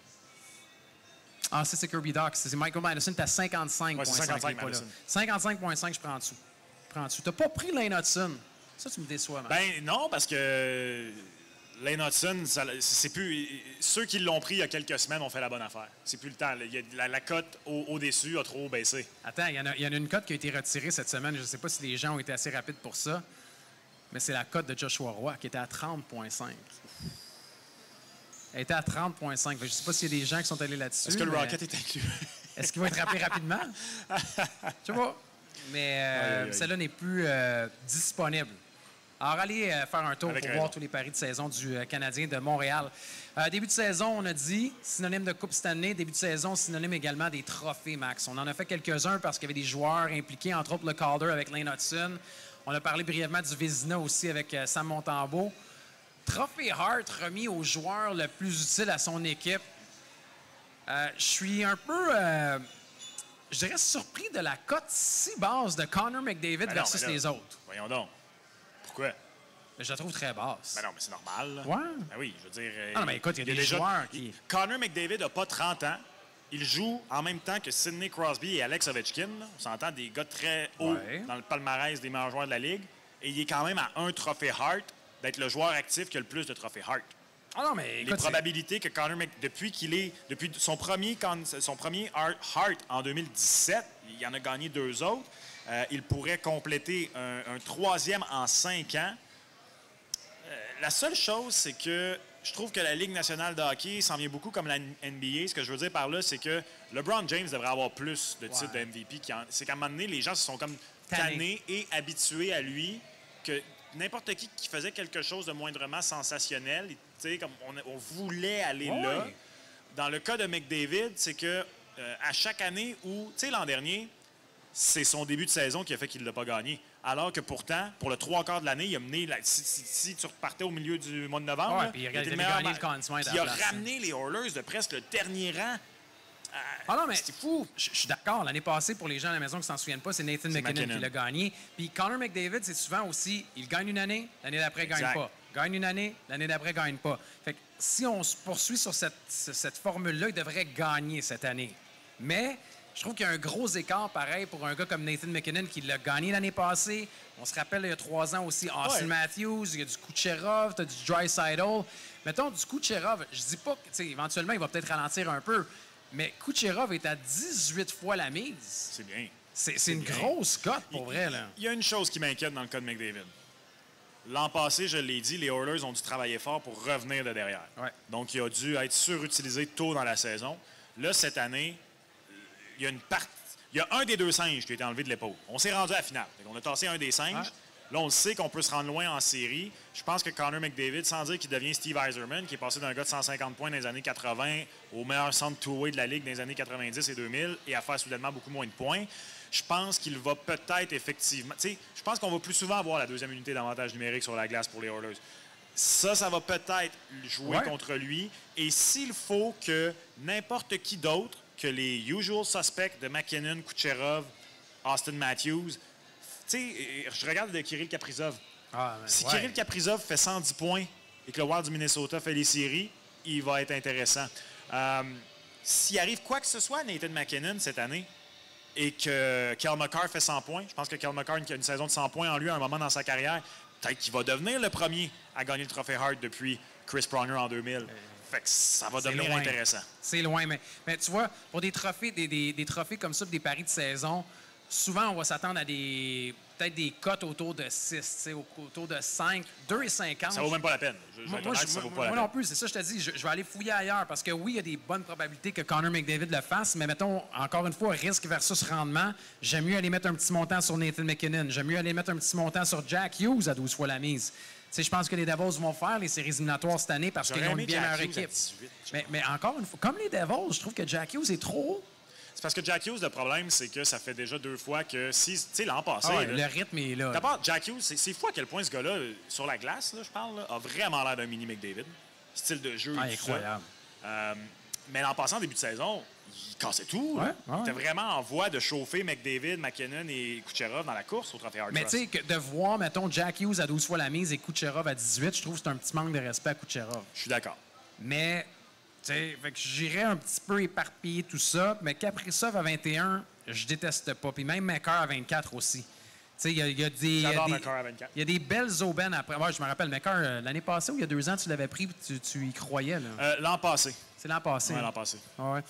Ah, ça, c'est Kirby Dach. C'est Michael Matheson, t'as 55,5. Ouais, 55,5, je prends en dessous. T'as pas pris Lane Hudson. Ça, tu me déçois, man. Ben non, parce que Lane Hudson, c'est plus... Ceux qui l'ont pris il y a quelques semaines ont fait la bonne affaire. C'est plus le temps. La cote au-dessus a trop baissé. Attends, il y en a une cote qui a été retirée cette semaine. Je ne sais pas si les gens ont été assez rapides pour ça, mais c'est la cote de Joshua Roy qui était à 30,5. Elle était à 30,5. Je ne sais pas s'il y a des gens qui sont allés là-dessus. Est-ce que le Rocket est inclus? Est-ce qu'il va être rappelé rapidement? Je sais pas. Mais celle-là n'est plus disponible. Alors, allez faire un tour pour voir tous les paris de saison du Canadien de Montréal. Début de saison, on a dit, synonyme de Coupe Stanley. Début de saison, synonyme également des trophées, Max. On en a fait quelques-uns parce qu'il y avait des joueurs impliqués, entre autres le Calder avec Lane Hudson. On a parlé brièvement du Vézina aussi avec Sam Montembeault. Trophée Hart remis au joueur le plus utile à son équipe. Je suis un peu, je dirais, surpris de la cote si basse de Connor McDavid versus les autres. Voyons donc. Pourquoi? Je la trouve très basse. Ben non, mais c'est normal. Là. Ouais. Ben oui, je veux dire... non, mais écoute, il y a des joueurs qui... Connor McDavid n'a pas 30 ans. Il joue en même temps que Sidney Crosby et Alex Ovechkin. On s'entend des gars très hauts dans le palmarès des meilleurs joueurs de la Ligue. Et il est quand même à un trophée Hart d'être le joueur actif qui a le plus de trophées Hart. Ah non, mais écoute, les probabilités que Connor depuis son premier Hart en 2017, il en a gagné 2 autres. Il pourrait compléter un 3e en 5 ans. La seule chose, c'est que je trouve que la Ligue nationale de hockey s'en vient beaucoup comme la NBA. Ce que je veux dire par là, c'est que LeBron James devrait avoir plus de titres de MVP. C'est qu'à un moment donné, les gens se sont comme tannés et habitués à lui, que n'importe qui faisait quelque chose de moindrement sensationnel, comme on voulait aller là. Dans le cas de McDavid, c'est que à chaque année où, l'an dernier, c'est son début de saison qui a fait qu'il ne l'a pas gagné. Alors que pourtant, pour le 3/4 de l'année, il a mené... Si tu repartais au milieu du mois de novembre, puis il a gagné le Conn Smythe. Il a ramené les Oilers de presque le dernier rang. Ah non, mais c'était fou. Je suis d'accord. L'année passée, pour les gens à la maison qui ne s'en souviennent pas, c'est Nathan McKinnon qui l'a gagné. Puis Connor McDavid, c'est souvent aussi, il gagne une année, l'année d'après, il ne gagne pas. Gagne une année, l'année d'après, il ne gagne pas. Fait que si on se poursuit sur cette formule-là, il devrait gagner cette année. Mais je trouve qu'il y a un gros écart, pareil, pour un gars comme Nathan MacKinnon qui l'a gagné l'année passée. On se rappelle, il y a 3 ans aussi, Austin Matthews, il y a du Kucherov, tu as du Draisaitl. Mettons, du Kucherov, je dis pas que, éventuellement, il va peut-être ralentir un peu, mais Kucherov est à 18 fois la mise. C'est bien. C'est une grosse cote, pour vrai. Là. Il y a une chose qui m'inquiète dans le cas de McDavid. L'an passé, je l'ai dit, les Oilers ont dû travailler fort pour revenir de derrière. Ouais. Donc, il a dû être surutilisé tôt dans la saison. Là, cette année, il y a une partie. Il y a un des 2 singes qui a été enlevé de l'épaule. On s'est rendu à la finale. On a tassé un des singes. Ouais. Là, on le sait qu'on peut se rendre loin en série. Je pense que Connor McDavid, sans dire qu'il devient Steve Yzerman, qui est passé d'un gars de 150 points dans les années 80 au meilleur centre two-way de la Ligue dans les années 90 et 2000 et à faire soudainement beaucoup moins de points, je pense qu'il va peut-être effectivement... Je pense qu'on va plus souvent avoir la deuxième unité d'avantage numérique sur la glace pour les Oilers. Ça va peut-être jouer contre lui. Et s'il faut que n'importe qui d'autre que les usual suspects de MacKinnon, Kucherov, Austin Matthews... je regarde de Kirill Kaprizov. Si Kirill Kaprizov fait 110 points et que le Wild du Minnesota fait les séries, il va être intéressant. S'il arrive quoi que ce soit à Nathan MacKinnon cette année et que Cale Makar fait 100 points, je pense que Cale Makar a une saison de 100 points en lui à un moment dans sa carrière, peut-être qu'il va devenir le premier à gagner le trophée Hart depuis Chris Pronger en 2000. Fait que ça va devenir intéressant. C'est loin, mais tu vois, pour des trophées, des trophées comme ça, des paris de saison, souvent, on va s'attendre à peut-être des cotes autour de 6, autour de 5, 2,50. Ça vaut même pas la peine. Moi non plus, c'est ça que je te dis. Je vais aller fouiller ailleurs parce que oui, il y a des bonnes probabilités que Connor McDavid le fasse, mais mettons, encore une fois, risque versus rendement, j'aime mieux aller mettre un petit montant sur Nathan MacKinnon. J'aime mieux aller mettre un petit montant sur Jack Hughes à 12 fois la mise. Je pense que les Devils vont faire les séries éliminatoires cette année parce qu'ils ont une bien meilleure équipe. 18, mais encore une fois, comme les Devils, je trouve que Jack Hughes est trop haut. C'est parce que Jack Hughes, le problème, c'est que ça fait déjà 2 fois que tu sais, l'an passé... le rythme est là. D'abord, Jack Hughes, c'est fou à quel point ce gars-là, sur la glace, là, je parle, a vraiment l'air d'un mini McDavid. Style de jeu et tout incroyable. Ça. Mais l'an passé, en début de saison, il cassait tout. Il était vraiment en voie de chauffer McDavid, MacKinnon et Kucherov dans la course au trophée Hart. Mais tu sais, de voir, mettons, Jack Hughes à 12 fois la mise et Kucherov à 18, je trouve que c'est un petit manque de respect à Kucherov. Je suis d'accord. Mais... fait que j'irais un petit peu éparpiller tout ça, mais Kaprizov à 21, je déteste pas. Puis même Makar à 24 aussi. Il y a des belles aubaines après. Moi, je me rappelle, Makar, l'année passée ou il y a 2 ans, tu l'avais pris et tu y croyais. L'an passé. C'est l'an passé. Oui, l'an passé. Ouais.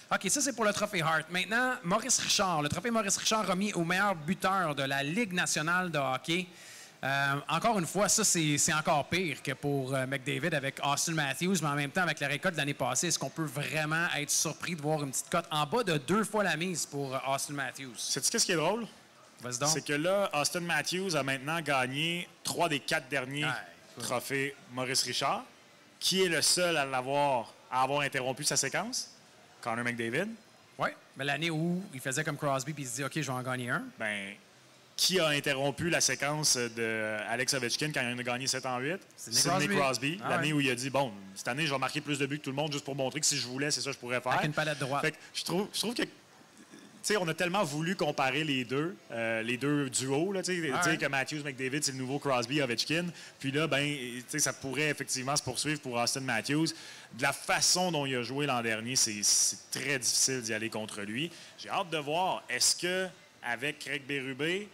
OK, ça, c'est pour le trophée Hart. Maintenant, Maurice Richard. Le trophée Maurice Richard remis au meilleur buteur de la Ligue nationale de hockey. Encore une fois, ça, c'est encore pire que pour McDavid avec Austin Matthews, mais en même temps, avec la récolte de l'année passée, est-ce qu'on peut vraiment être surpris de voir une petite cote en bas de 2 fois la mise pour Austin Matthews? Sais-tu qu'est-ce qui est drôle? Vas-y donc. C'est que là, Austin Matthews a maintenant gagné 3 des 4 derniers trophées Maurice Richard. Qui est le seul à avoir interrompu sa séquence? Connor McDavid. Oui, mais l'année où il faisait comme Crosby puis il se dit « OK, je vais en gagner un ». Qui a interrompu la séquence d'Alex Ovechkin quand il en a gagné 7 en 8? Sidney Crosby. L'année où il a dit, bon, cette année, je vais marquer plus de buts que tout le monde juste pour montrer que si je voulais, c'est ça que je pourrais faire. Avec une palette droite. Fait que je trouve que, tu sais, on a tellement voulu comparer les deux duos, là, tu sais, que Matthews, McDavid, c'est le nouveau Crosby, Ovechkin. Puis là, tu sais, ça pourrait effectivement se poursuivre pour Austin Matthews. De la façon dont il a joué l'an dernier, c'est très difficile d'y aller contre lui. J'ai hâte de voir, est-ce que avec Craig Berube,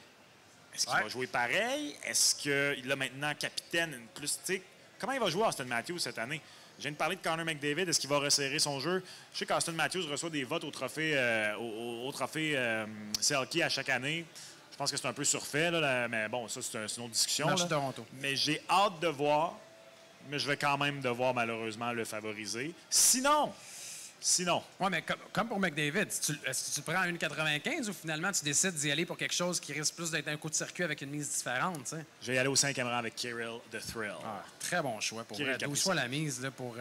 est-ce qu'il va jouer pareil? Est-ce qu'il a maintenant capitaine plus... Comment il va jouer Austin Matthews cette année? Je viens de parler de Connor McDavid. Est-ce qu'il va resserrer son jeu? Je sais qu'Austin Matthews reçoit des votes au trophée Selke à chaque année. Je pense que c'est un peu surfait, là, mais bon, ça, c'est une autre discussion. Là. Toronto. Mais j'ai hâte de voir, mais je vais quand même devoir malheureusement le favoriser. Sinon... Oui, mais comme pour McDavid, est-ce que tu le prends à 1,95 ou finalement tu décides d'y aller pour quelque chose qui risque plus d'être un coup de circuit avec une mise différente? T'sais? Je vais y aller au 5e rang avec Kirill The Thrill. Très bon choix pour 12 fois la mise là, pour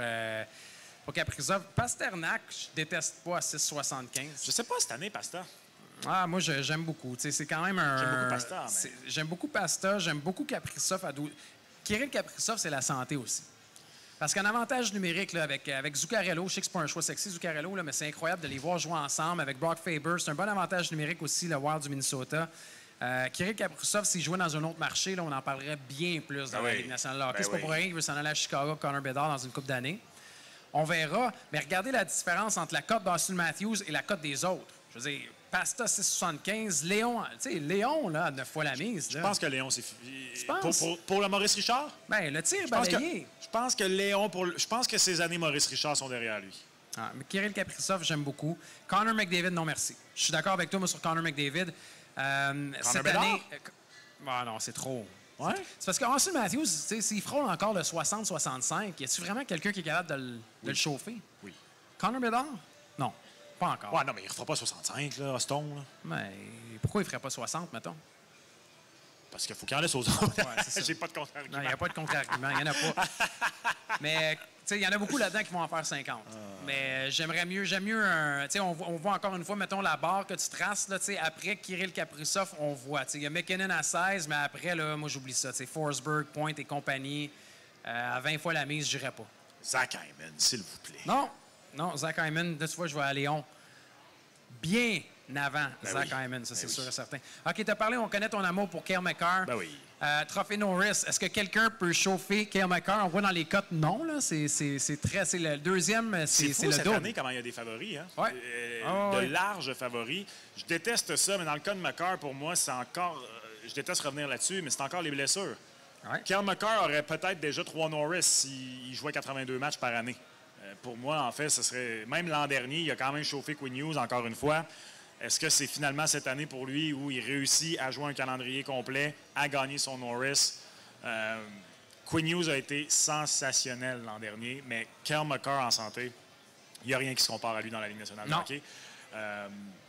Kaprizov. Pasternak, je déteste pas à 6,75. Je sais pas cette année, Pasta. Moi, j'aime beaucoup. C'est quand même un... J'aime beaucoup Pasta. Mais... J'aime beaucoup Pasta. J'aime beaucoup Kaprizov à 12. Kirill Kaprizov, c'est la santé aussi. Parce qu'un avantage numérique là, avec Zuccarello, je sais que c'est pas un choix sexy, Zuccarello, là, mais c'est incroyable de les voir jouer ensemble. Avec Brock Faber, c'est un bon avantage numérique aussi, le Wild du Minnesota. Kirill Kaprizov, s'il jouait dans un autre marché, là, on en parlerait bien plus dans la Ligue nationale de hockey. C'est pas pour rien qu'il veut s'en aller à Chicago, Connor Bedard, dans une couple d'années. On verra. Mais regardez la différence entre la cote d'Austin Matthews et la cote des autres. Je veux dire, Pasta 6,75, Léon, tu sais, Léon, là, 9 fois la mise. Je pense que Léon, c'est... Tu penses? Pour le Maurice Richard? Bien, le tir balayé. Je pense que Léon, je pense que ces années Maurice Richard sont derrière lui. Ah, mais Kirill Kaprizov, j'aime beaucoup. Connor McDavid, non merci. Je suis d'accord avec toi, moi, sur Connor McDavid. Cette année... Ah non, c'est trop. Ouais? C'est parce qu'Austin Matthews, s'il frôle encore le 60-65, y a-t-il vraiment quelqu'un qui est capable de le chauffer? Oui. Connor Bedard? Non, pas encore. Ouais, non, mais il ne refera pas 65, là, Austin. Là. Mais pourquoi il ne ferait pas 60, mettons? Parce qu'il faut qu'il en laisse aux autres. Ouais, J'ai pas de contre-argument. Non, il n'y a pas de contre-argument, il n'y en a pas. Mais, tu sais, il y en a beaucoup là-dedans qui vont en faire 50. Mais j'aime mieux un... Tu sais, on voit encore une fois, mettons, la barre que tu traces, là, tu sais, après Kirill Kaprizov, on voit. Tu sais, il y a McKinnon à 16, mais après, là, moi, j'oublie ça. Tu sais, Forsberg, Point et compagnie, à 20 fois la mise, je n'irais pas. Zach Hyman, s'il vous plaît. Non, Zach Hyman, là, tu vois, je vais à Léon. Bien avant Zach Hyman, ça, c'est sûr et certain. OK, tu as parlé, on connaît ton amour pour Cale Makar. Ben oui. Trophée Norris, est-ce que quelqu'un peut chauffer Cale Makar? On voit dans les cotes, non, là. C'est le deuxième, c'est le double. Cette année, comment il y a des favoris, hein? Ouais. Larges favoris. Je déteste ça, mais dans le cas de Makar, pour moi, c'est encore... je déteste revenir là-dessus, mais c'est encore les blessures. Ouais. Cale Makar aurait peut-être déjà 3 Norris s'il jouait 82 matchs par année. Pour moi, en fait, ce serait... Même l'an dernier, il a quand même chauffé Quinn Hughes, encore une fois. Est-ce que c'est finalement cette année pour lui où il réussit à jouer un calendrier complet, à gagner son Norris? Quinn Hughes a été sensationnel l'an dernier, mais Cale Makar en santé, il n'y a rien qui se compare à lui dans la Ligue nationale de hockey.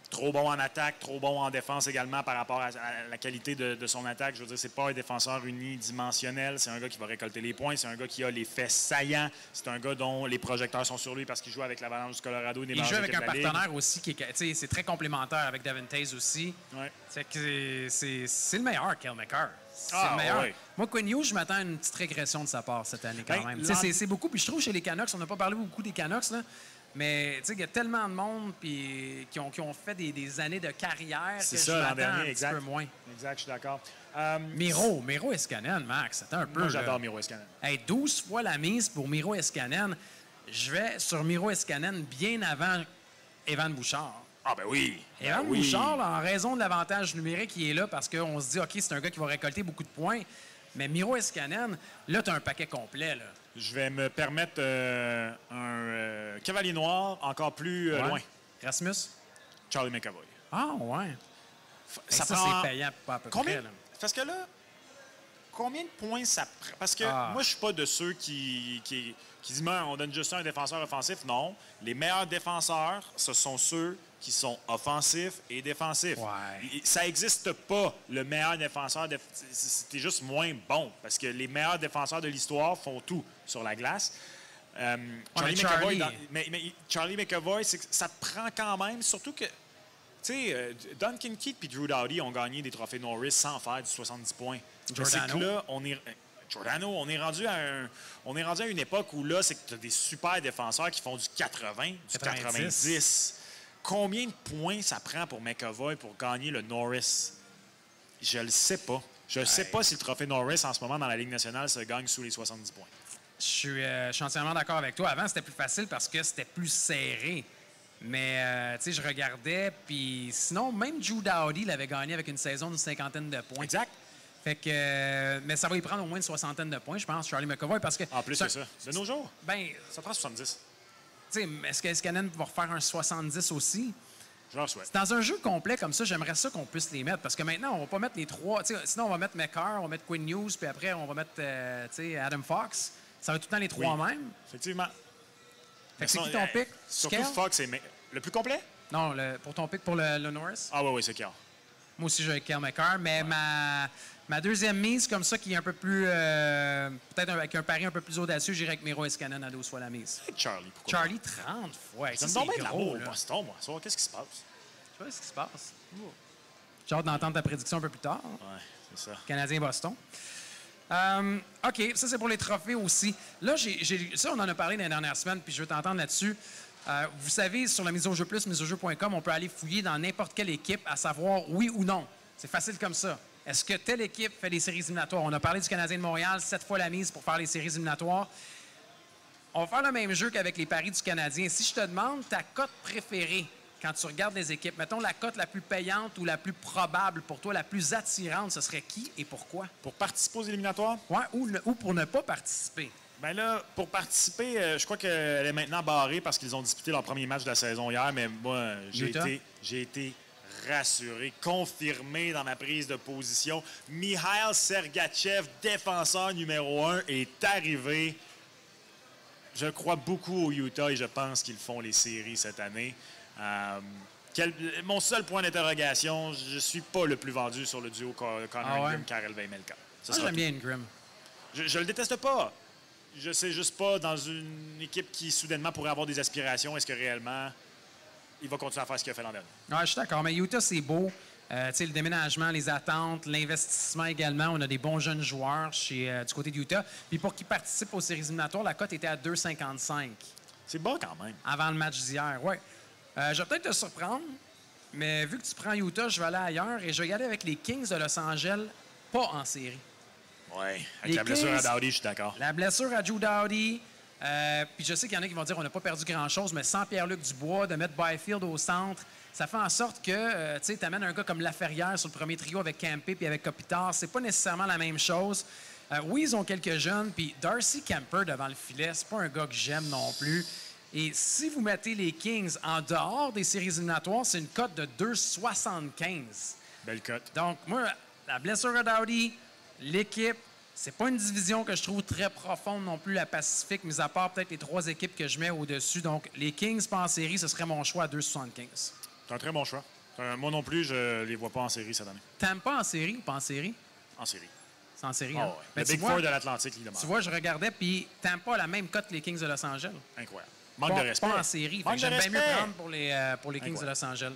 Trop bon en attaque, trop bon en défense également par rapport à la qualité de son attaque. Je veux dire, c'est pas un défenseur unidimensionnel. C'est un gars qui va récolter les points. C'est un gars qui a les faits saillants. C'est un gars dont les projecteurs sont sur lui parce qu'il joue avec l'Avalanche du Colorado. Il joue avec un partenaire aussi qui est, c'est très complémentaire avec Devin Taze aussi. Ouais. C'est le meilleur, Cale Makar. C'est le meilleur. Ouais. Moi, Quinn Hughes, je m'attends à une petite régression de sa part cette année quand même. C'est beaucoup. Puis je trouve chez les Canucks, on n'a pas parlé beaucoup des Canucks, là. Mais il y a tellement de monde qui ont fait des années de carrière que je m'attends un petit peu moins. Exact, je suis d'accord. Miro Escanen, Max, c'était un peu... Moi, j'adore Miro Escanen. Hey, 12 fois la mise pour Miro Escanen. Je vais sur Miro Escanen bien avant Evan Bouchard. Ah ben oui! Evan Bouchard, là, en raison de l'avantage numérique, il est là parce qu'on se dit, OK, c'est un gars qui va récolter beaucoup de points. Mais Miro Escanen, là, tu as un paquet complet, là. Je vais me permettre un cavalier noir encore plus loin. Rasmus? Charlie McAvoy. Ah, ouais. Ça c'est payant pas à peu près. Là. Parce que là, combien de points ça prend? Parce que moi, je ne suis pas de ceux qui disent on donne juste un défenseur offensif. Non. Les meilleurs défenseurs, ce sont ceux qui sont offensifs et défensifs. Ouais. Ça n'existe pas, le meilleur défenseur. C'était juste moins bon. Parce que les meilleurs défenseurs de l'histoire font tout sur la glace. Charlie McAvoy, ça prend quand même, surtout que, tu sais, Duncan Keith et Drew Doughty ont gagné des trophées Norris sans faire du 70 points. Giordano. Là, on est rendu à une époque où là, c'est que tu as des super défenseurs qui font du 80, du 90. Combien de points ça prend pour McAvoy pour gagner le Norris? Je le sais pas. Je ne sais pas si le trophée Norris, en ce moment, dans la Ligue nationale, se gagne sous les 70 points. Je suis entièrement d'accord avec toi. Avant, c'était plus facile parce que c'était plus serré. Mais, tu sais, je regardais, puis sinon, même Drew Doughty l'avait gagné avec une saison d'une 50aine de points. Exact. Fait que, mais ça va y prendre au moins une 60aine de points, je pense, Charlie McAvoy, parce que... En plus, c'est ça. De nos jours, ça prend 70. Tu sais, est-ce qu'Escanen va refaire un 70 aussi? Je leur souhaite. Dans un jeu complet comme ça, j'aimerais ça qu'on puisse les mettre, parce que maintenant, on va pas mettre les trois... Sinon, on va mettre Makar, on va mettre Quinn Hughes, puis après, on va mettre Adam Fox. Ça va être tout le temps les trois mêmes. Effectivement. Fait que c'est qui ton pick? Surtout Fox, c'est le plus complet? Non, pour ton pick pour le Norris. Ah oui, c'est Cale. Moi aussi, j'ai Cale Makar, mais ma deuxième mise, comme ça, qui est un peu plus... peut-être avec un pari un peu plus audacieux, j'irai avec Miro Escanen à 12 fois la mise. Charlie, pourquoi Charlie, 30 fois. Ça me donne bien de l'amour au Boston, moi. Qu'est-ce qui se passe? Je sais pas ce qui se passe. J'ai hâte d'entendre ta prédiction un peu plus tard. Oui, c'est ça. Canadien-Boston. OK, ça, c'est pour les trophées aussi. Là, ça, on en a parlé dans les dernières semaines, puis je veux t'entendre là-dessus. Vous savez, sur la mise au jeu plus, miseaujeu.com, on peut aller fouiller dans n'importe quelle équipe à savoir oui ou non. C'est facile comme ça. Est-ce que telle équipe fait les séries éliminatoires? On a parlé du Canadien de Montréal, 7 fois la mise pour faire les séries éliminatoires. on va faire le même jeu qu'avec les paris du Canadien. Si je te demande ta cote préférée quand tu regardes les équipes, mettons la cote la plus payante ou la plus probable pour toi, la plus attirante, ce serait qui et pourquoi? Pour participer aux éliminatoires? Ouais, ou pour ne pas participer. Bien là, pour participer, je crois qu'elle est maintenant barrée parce qu'ils ont disputé leur premier match de la saison hier, mais moi, j'ai été rassuré, confirmé dans ma prise de position. Mikhail Sergachev, défenseur numéro 1, est arrivé. Je crois beaucoup au Utah et je pense qu'ils font les séries cette année. Mon seul point d'interrogation, je ne suis pas le plus vendu sur le duo Connor Ingram, Karel Vejmelka. J'aime bien Ingram. Je le déteste pas. Je sais juste pas, dans une équipe qui soudainement pourrait avoir des aspirations, est-ce que réellement il va continuer à faire ce qu'il a fait l'an dernier? Ouais, je suis d'accord, mais Utah, c'est beau. Le déménagement, les attentes, l'investissement également. On a des bons jeunes joueurs du côté de Utah. Puis pour qu'ils participent aux séries éliminatoires, la cote était à 2,55. C'est bas quand même. Avant le match d'hier, oui. Je vais peut-être te surprendre, mais vu que tu prends Utah, je vais aller ailleurs et je vais y aller avec les Kings de Los Angeles, pas en série. Oui, avec la blessure à Doughty, je suis d'accord. La blessure à Drew Doughty. Puis je sais qu'il y en a qui vont dire qu'on n'a pas perdu grand-chose, mais sans Pierre-Luc Dubois, de mettre Byfield au centre, ça fait en sorte que tu amènes un gars comme Laferrière sur le premier trio avec Kempe puis avec Kopitar. C'est pas nécessairement la même chose. Oui, ils ont quelques jeunes, puis Darcy Kemper devant le filet, c'est pas un gars que j'aime non plus. Et si vous mettez les Kings en dehors des séries éliminatoires, c'est une cote de 2,75. Belle cote. Donc, moi, la blessure à Doughty, l'équipe, c'est pas une division que je trouve très profonde non plus, la Pacifique, mis à part peut-être les 3 équipes que je mets au-dessus. Donc, les Kings pas en série, ce serait mon choix à 2,75. C'est un très bon choix. Moi non plus, je les vois pas en série cette année. T'aimes pas en série ou pas en série? En série. C'est en série, hein? Ouais. Le Big Four de l'Atlantique, il demande. Tu vois, je regardais, puis t'aimes pas la même cote que les Kings de Los Angeles. Incroyable. Manque de respect. Pas en série. J'aime bien mieux prendre pour les Kings de Los Angeles.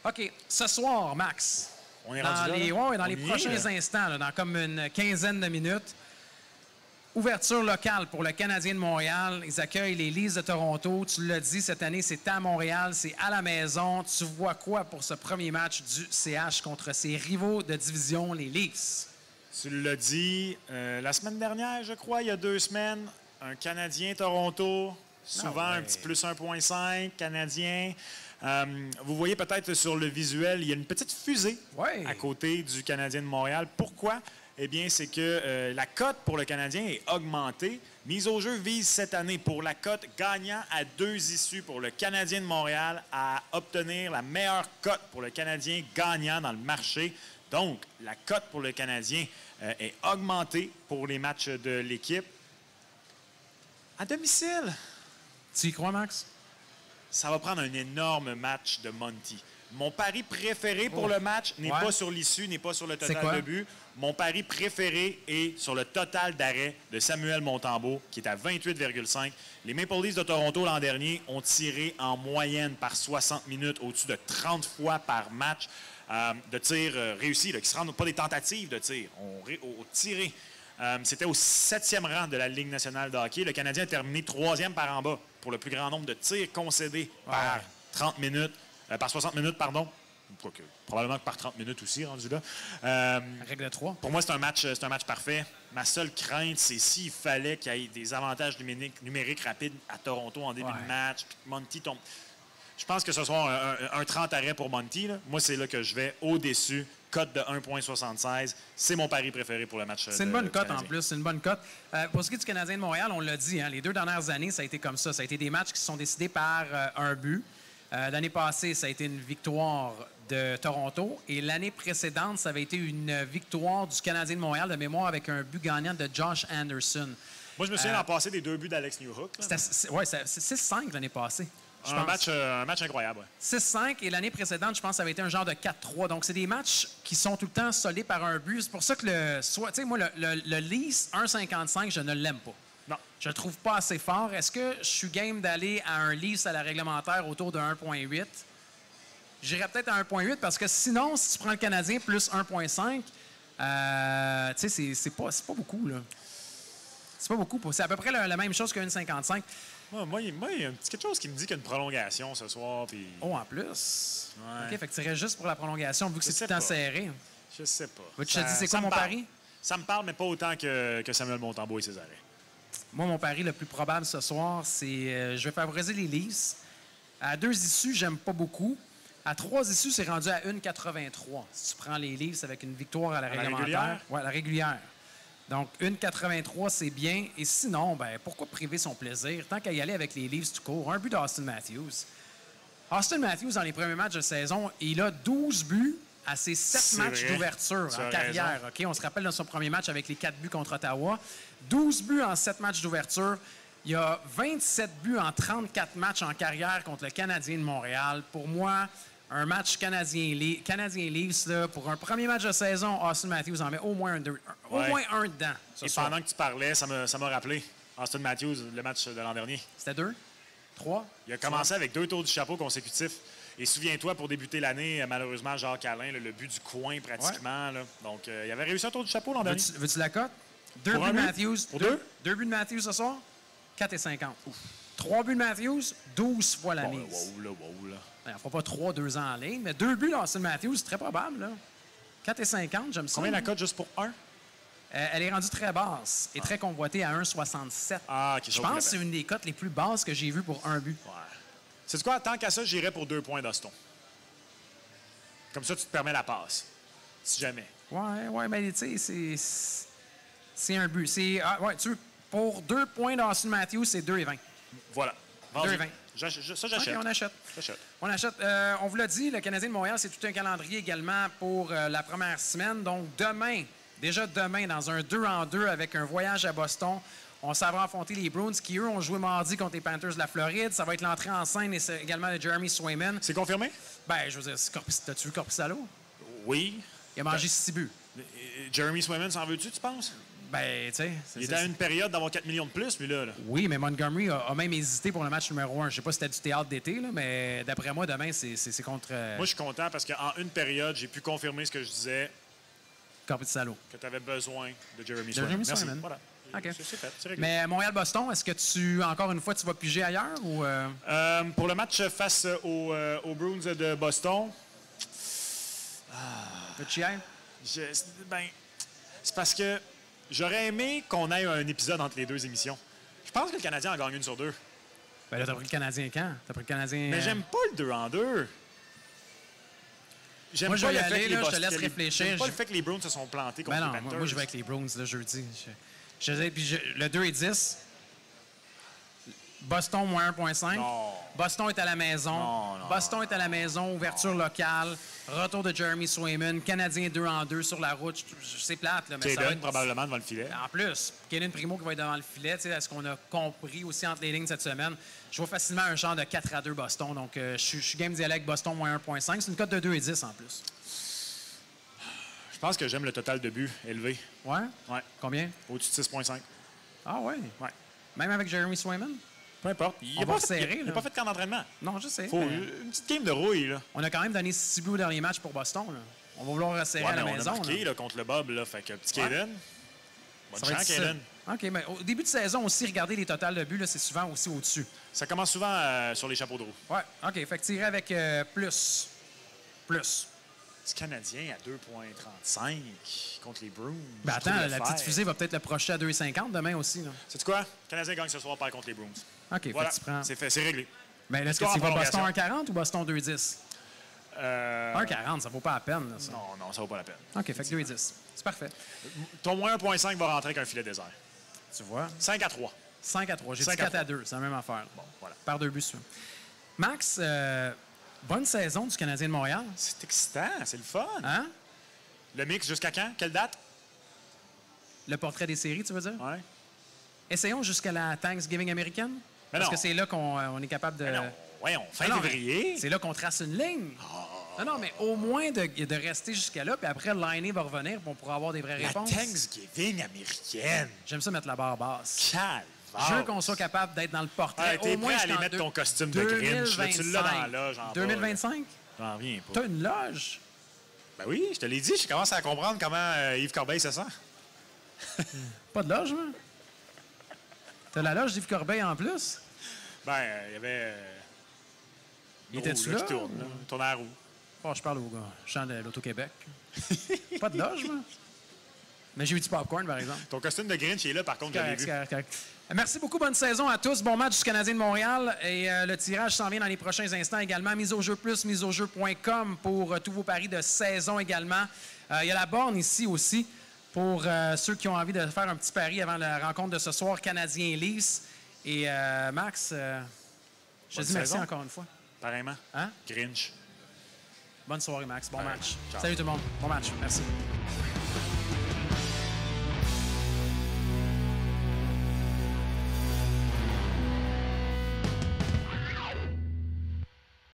OK. Ce soir, Max. On est rendu là, dans les prochains instants, là, dans comme une quinzaine de minutes, ouverture locale pour le Canadien de Montréal. Ils accueillent les Leafs de Toronto. Tu l'as dit, cette année, c'est à Montréal, c'est à la maison. Tu vois quoi pour ce premier match du CH contre ses rivaux de division, les Leafs? Tu l'as dit la semaine dernière, je crois, il y a 2 semaines, un Canadien-Toronto, souvent un petit plus 1,5, Canadien. Vous voyez peut-être sur le visuel, il y a une petite fusée à côté du Canadien de Montréal. Pourquoi? Eh bien, c'est que la cote pour le Canadien est augmentée. Mise au jeu vise cette année pour la cote gagnant à 2 issues pour le Canadien de Montréal à obtenir la meilleure cote pour le Canadien gagnant dans le marché. Donc, la cote pour le Canadien est augmentée pour les matchs de l'équipe. À domicile. Tu y crois, Max? Ça va prendre un énorme match de Monty. Mon pari préféré pour le match n'est pas sur l'issue, n'est pas sur le total de but. Mon pari préféré est sur le total d'arrêt de Samuel Montembeault, qui est à 28,5. Les Maple Leafs de Toronto l'an dernier ont tiré en moyenne par 60 minutes au-dessus de 30 fois par match de tirs réussis, qui ne se rendent pas des tentatives de tir, ont tiré. C'était au 7e rang de la Ligue nationale de hockey. Le Canadien a terminé 3e par en bas pour le plus grand nombre de tirs concédés par 30 minutes. Par 60 minutes, pardon. Quoique, probablement que par 30 minutes aussi, rendu là. Règle 3. Pour moi, c'est un match parfait. Ma seule crainte, c'est s'il fallait qu'il y ait des avantages numériques rapides à Toronto en début de match, puis que Monty tombe. Je pense que ce soit un 30 arrêts pour Monty. Là. Moi, c'est là que je vais au-dessus. Cote de 1,76. C'est mon pari préféré pour le match. C'est une bonne cote en plus. C'est une bonne cote. Pour ce qui est du Canadien de Montréal, on l'a dit, les 2 dernières années, ça a été comme ça. Ça a été des matchs qui se sont décidés par un but. L'année passée, ça a été une victoire de Toronto. Et l'année précédente, ça avait été une victoire du Canadien de Montréal de mémoire avec un but gagnant de Josh Anderson. Moi, je me souviens d'en passer des 2 buts d'Alex Newhook. C'est 6-5 l'année passée. Un match incroyable. Ouais. 6-5 et l'année précédente, je pense que ça avait été un genre de 4-3. Donc, c'est des matchs qui sont tout le temps soldés par un but. C'est pour ça que le Leafs 1,55, je ne l'aime pas. Non. Je le trouve pas assez fort. Est-ce que je suis game d'aller à un Leafs à la réglementaire autour de 1,8? J'irais peut-être à 1,8 parce que sinon, si tu prends le Canadien plus 1,5, c'est pas beaucoup, là. C'est pas beaucoup. C'est à peu près la même chose que 1,55. Moi, il y a quelque chose qui me dit qu'il y a une prolongation ce soir. Puis... Oh, en plus? Ouais. OK, fait que tu irais juste pour la prolongation, vu que c'est tout le temps serré. Je sais pas. Tu te dis, c'est quoi mon pari? Ça me parle, mais pas autant que Samuel Montembeault et ses arrêts. Moi, mon pari le plus probable ce soir, c'est je vais favoriser les Leafs. À 2 issues, j'aime pas beaucoup. À 3 issues, c'est rendu à 1,83. Si tu prends les Leafs avec une victoire à la réglementaire. Oui, à la régulière. Donc, 1,83, c'est bien. Et sinon, ben pourquoi priver son plaisir? Tant qu'à y aller avec les Leafs, tu cours. Un but d'Austin Matthews. Austin Matthews, dans les premiers matchs de saison, il a 12 buts à ses 7 matchs d'ouverture en carrière. Okay? On se rappelle dans son premier match avec les 4 buts contre Ottawa. 12 buts en 7 matchs d'ouverture. Il y a 27 buts en 34 matchs en carrière contre le Canadien de Montréal. Pour moi, un match Canadien-Leafs, pour un premier match de saison, Austin Matthews en met au moins un dedans. Et pendant que tu parlais, ça m'a rappelé Austin Matthews, le match de l'an dernier. C'était 2? 3? Il a commencé avec 2 tours du chapeau consécutifs. Et souviens-toi, pour débuter l'année, malheureusement, Jacques Alain, le but du coin pratiquement. Là. Donc, il avait réussi un tour du chapeau l'an dernier. Veux-tu la cote? 2 buts de Matthews. 2 buts de Matthews ce soir, 4,50. 3 buts de Matthews, 12 fois la mise. Wow, là. Il ne fera pas 3-2 ans en ligne, mais 2 buts d'Austin Matthews, c'est très probable. Là. 4,50, j'aime ça. Combien la cote juste pour 1? Elle est rendue très basse et très convoitée à 1,67. Je pense que c'est une des cotes les plus basses que j'ai vues pour un but. Ouais. C'est quoi? Tant qu'à ça, j'irais pour 2 points d'Austin. Comme ça, tu te permets la passe. Si jamais. Ouais, mais tu sais, c'est un but. Pour 2 points d'Austin Matthews, c'est 2,20. Voilà. 2,20. Ça, j'achète. OK, on achète. On achète. On vous l'a dit, le Canadien de Montréal, c'est tout un calendrier également pour la première semaine. Donc, déjà demain, dans un 2-en-2 avec un voyage à Boston, on s'en va affronter les Bruins qui, eux, ont joué mardi contre les Panthers de la Floride. Ça va être l'entrée en scène également de Jeremy Swayman. C'est confirmé? Ben, je veux dire, t'as-tu vu Korpisalo? Oui. Il a mangé 6 buts. Jeremy Swayman, s'en veux-tu, tu penses? Ben, tu sais... Il était à une période d'avoir 4 millions de plus, lui, là. Oui, mais Montgomery a même hésité pour le match numéro 1. Je sais pas si c'était du théâtre d'été, là, mais d'après moi, demain, c'est contre... Moi, je suis content parce qu'en une période, j'ai pu confirmer ce que je disais. Korpisalo. Que tu avais besoin de Jeremy Swayman. Merci. Voilà. OK. C'est fait, c'est réglé. Mais Montréal-Boston, est-ce que encore une fois, tu vas piger ailleurs ou... Pour le match face aux Bruins de Boston... Veux-tu y aller? C'est parce que j'aurais aimé qu'on ait un épisode entre les 2 émissions. Je pense que le Canadien en gagne 1 sur 2. Ben là, t'as pris le Canadien quand? T'as pris le Canadien... Mais j'aime pas le 2-en-2. Moi, je vais y aller, là, je te laisse réfléchir. J'aime pas le fait que les Bruins se sont plantés contre les Panthers. Moi, je vais avec les Bruins, là, jeudi. Le 2,10. Boston, moins 1,5. Boston est à la maison. Boston est à la maison, ouverture locale. Retour de Jeremy Swayman. Canadien 2-en-2 sur la route. C'est plate, là, mais Kaden, ça va être... probablement devant le filet. En plus, Kaden Primo qui va être devant le filet. Est-ce qu'on a compris aussi entre les lignes cette semaine? Je vois facilement un genre de 4-2 Boston. Donc, je suis game d'y aller avec Boston, moins 1,5. C'est une cote de 2,10 en plus. Je pense que j'aime le total de buts élevé. Ouais? Ouais. Combien? Au-dessus de 6,5. Ah ouais? Ouais. Même avec Jeremy Swayman? Peu importe. Il n'a pas fait de camp d'entraînement. Non, je sais. Une petite game de rouille, là. On a quand même donné 6 buts au dernier match pour Boston, là. On va vouloir resserrer à la maison. On a marqué là, contre le Bob, là. Fait que petit Kaden. Bonne chance, Kaden. OK, mais au début de saison aussi, regardez les totals de buts, là, c'est souvent aussi au-dessus. Ça commence souvent sur les chapeaux de roue. Ouais, OK. Fait que tirer avec plus. Petit Canadien à 2,35 contre les Bruins. Ben attends, la petite fusée va peut-être le projeter à 2,50 demain aussi. Sais-tu quoi? Le Canadien gagne ce soir par contre les Bruins. OK, voilà, fait que tu prends... c'est fait, c'est réglé. Ben là, est-ce que tu vas Boston 1,40 ou Boston 2,10? 1,40, ça vaut pas la peine. Là, ça. Non, ça vaut pas la peine. OK, fait que 2,10. C'est parfait. Ton moins 1,5 va rentrer avec un filet désert. Tu vois? 5-3. 5-3. J'ai dit 4-2. C'est la même affaire. Bon, voilà. Par 2 buts, ça. Max, bonne saison du Canadien de Montréal. C'est excitant, c'est le fun. Hein? Le mix jusqu'à quand? Quelle date? Le portrait des séries, tu veux dire? Oui. Essayons jusqu'à la Thanksgiving américaine. Mais parce que c'est là qu'on est capable de... Oui, fin février. C'est là qu'on trace une ligne. Non, mais au moins de rester jusqu'à là, puis après, l'année va revenir, puis on pourra avoir des vraies réponses. La Thanksgiving américaine. J'aime ça mettre la barre basse. Calvaire. Je veux qu'on soit capable d'être dans le portrait. T'es prêt à aller mettre ton costume de Grinch. Là, tu l'as dans la loge en 2025? J'en reviens pas. T'as une loge? Ben oui, je te l'ai dit. Je commence à comprendre comment Yves Corbeil se sent. Pas de loge, moi? T'as la loge d'Yves Corbeil en plus? Ben, il y avait... Il était-tu là? Qui tourne, là. Il tournait à la roue. Oh, je parle au gars. Je chante de l'Auto-Québec. Pas de loge, moi? Mais j'ai eu du popcorn, par exemple. Ton costume de Grinch est là, par contre, j'avais vu. Correct. Merci beaucoup. Bonne saison à tous. Bon match du Canadien de Montréal. Et le tirage s'en vient dans les prochains instants également. Mise au jeu plus, miseaujeu.com pour tous vos paris de saison également. Il y a la borne ici aussi pour ceux qui ont envie de faire un petit pari avant la rencontre de ce soir, Canadien-Leafs. Et Max, je te dis merci encore une fois. Pareillement. Hein? Grinch. Bonne soirée, Max. Bon match. Ciao. Salut tout le monde. Bon match. Merci.